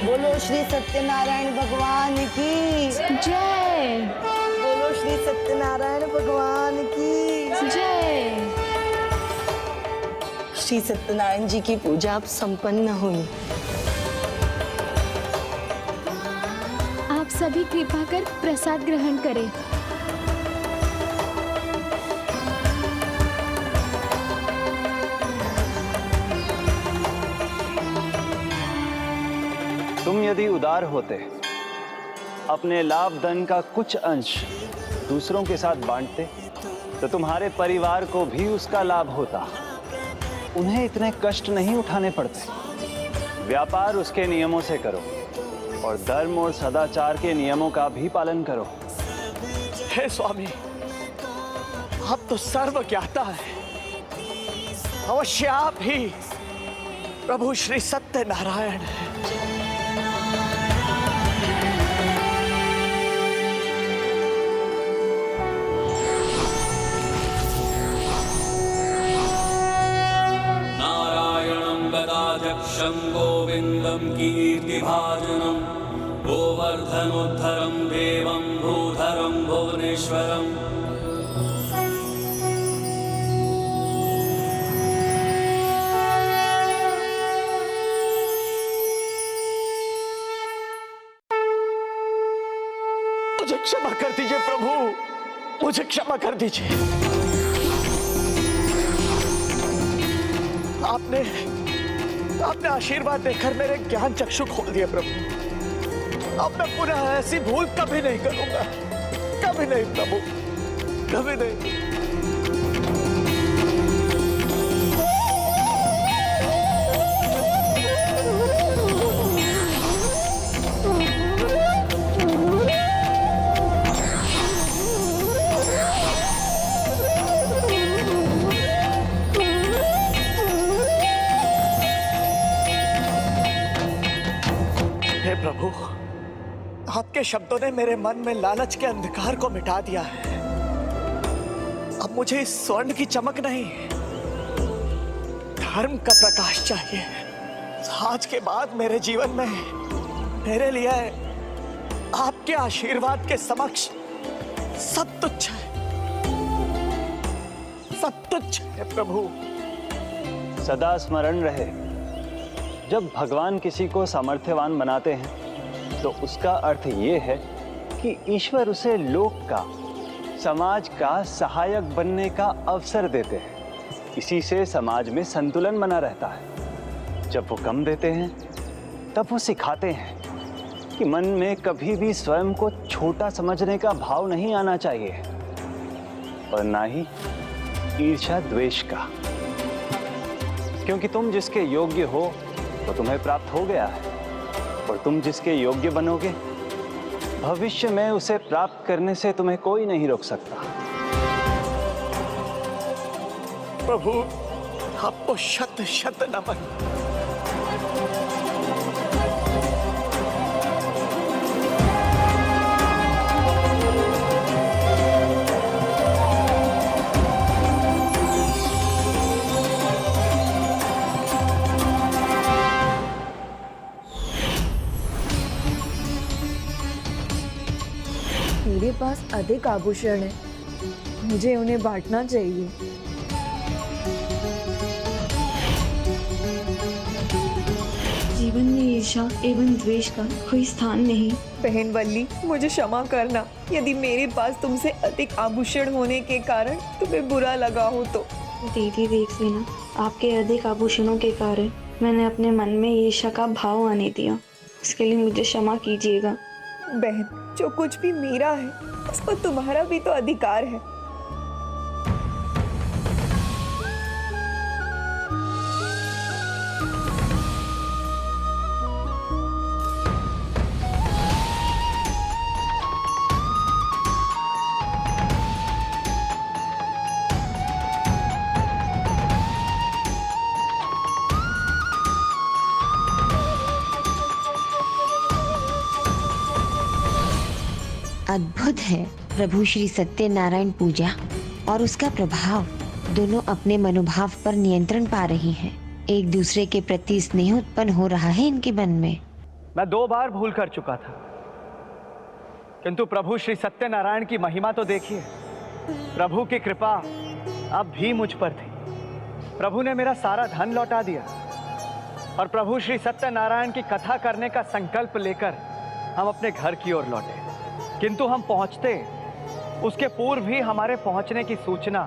बोलो श्री सत्यनारायण भगवान की जय। बोलो श्री सत्यनारायण भगवान की जय। श्री सत्यनारायण जी की पूजा अब संपन्न हुई। आप सभी कृपा कर प्रसाद ग्रहण करें। तुम यदि उदार होते, अपने लाभ धन का कुछ अंश दूसरों के साथ बांटते, तो तुम्हारे परिवार को भी उसका लाभ होता। उन्हें इतने कष्ट नहीं उठाने पड़ते। व्यापार उसके नियमों से करो और धर्म और सदाचार के नियमों का भी पालन करो। हे स्वामी, आप तो सर्व ज्ञाता है। अवश्य आप ही प्रभु श्री सत्यनारायण हैं। गदाध्यक्षं गोविन्दं कीर्तिभाजनं गोवर्धनोद्धरं देवं भूधरं भुवनेश्वरम्। मुझे क्षमा कर दीजिए प्रभु, मुझे क्षमा कर दीजिए। आपने आशीर्वाद देकर मेरे ज्ञान चक्षु खोल दिए प्रभु। अब मैं पुनः ऐसी भूल कभी नहीं करूंगा, कभी नहीं प्रभु, कभी नहीं। प्रभु, आपके शब्दों ने मेरे मन में लालच के अंधकार को मिटा दिया है। अब मुझे इस स्वर्ण की चमक नहीं, धर्म का प्रकाश चाहिए। आज के बाद मेरे जीवन में मेरे लिए आपके आशीर्वाद के समक्ष सब तुच्छ है, सब तुच्छ है प्रभु। सदा स्मरण रहे, जब भगवान किसी को सामर्थ्यवान बनाते हैं तो उसका अर्थ ये है कि ईश्वर उसे लोक का, समाज का सहायक बनने का अवसर देते हैं। इसी से समाज में संतुलन बना रहता है। जब वो कम देते हैं तब वो सिखाते हैं कि मन में कभी भी स्वयं को छोटा समझने का भाव नहीं आना चाहिए और ना ही ईर्ष्या द्वेष का, क्योंकि तुम जिसके योग्य हो तो तुम्हें प्राप्त हो गया है और तुम जिसके योग्य बनोगे भविष्य में उसे प्राप्त करने से तुम्हें कोई नहीं रोक सकता। प्रभु, आपको शत शत नमन। मेरे पास अधिक आभूषण है, मुझे उन्हें बांटना चाहिए। जीवन में ईर्ष्या एवं द्वेष का कोई स्थान नहीं। बहन वल्ली, मुझे क्षमा करना यदि मेरे पास तुमसे अधिक आभूषण होने के कारण तुम्हें बुरा लगा हो तो। दीदी देख सेना, आपके अधिक आभूषणों के कारण मैंने अपने मन में ईर्ष्या का भाव आने दिया, इसके लिए मुझे क्षमा कीजिएगा। बहन, जो कुछ भी मेरा है उस पर तुम्हारा भी तो अधिकार है। अद्भुत है। प्रभु श्री सत्यनारायण पूजा और उसका प्रभाव दोनों अपने मनोभाव पर नियंत्रण पा रही हैं। एक दूसरे के प्रति स्नेह उत्पन्न हो रहा है इनके मन में। मैं 2 बार भूल कर चुका था, किंतु प्रभु श्री सत्यनारायण की महिमा तो देखिए। प्रभु की कृपा अब भी मुझ पर थी। प्रभु ने मेरा सारा धन लौटा दिया और प्रभु श्री सत्यनारायण की कथा करने का संकल्प लेकर हम अपने घर की ओर लौटे। किंतु हम पहुंचते उसके पूर्व ही हमारे पहुंचने की सूचना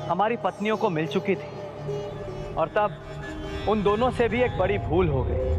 हमारी पत्नियों को मिल चुकी थी और तब उन दोनों से भी एक बड़ी भूल हो गई।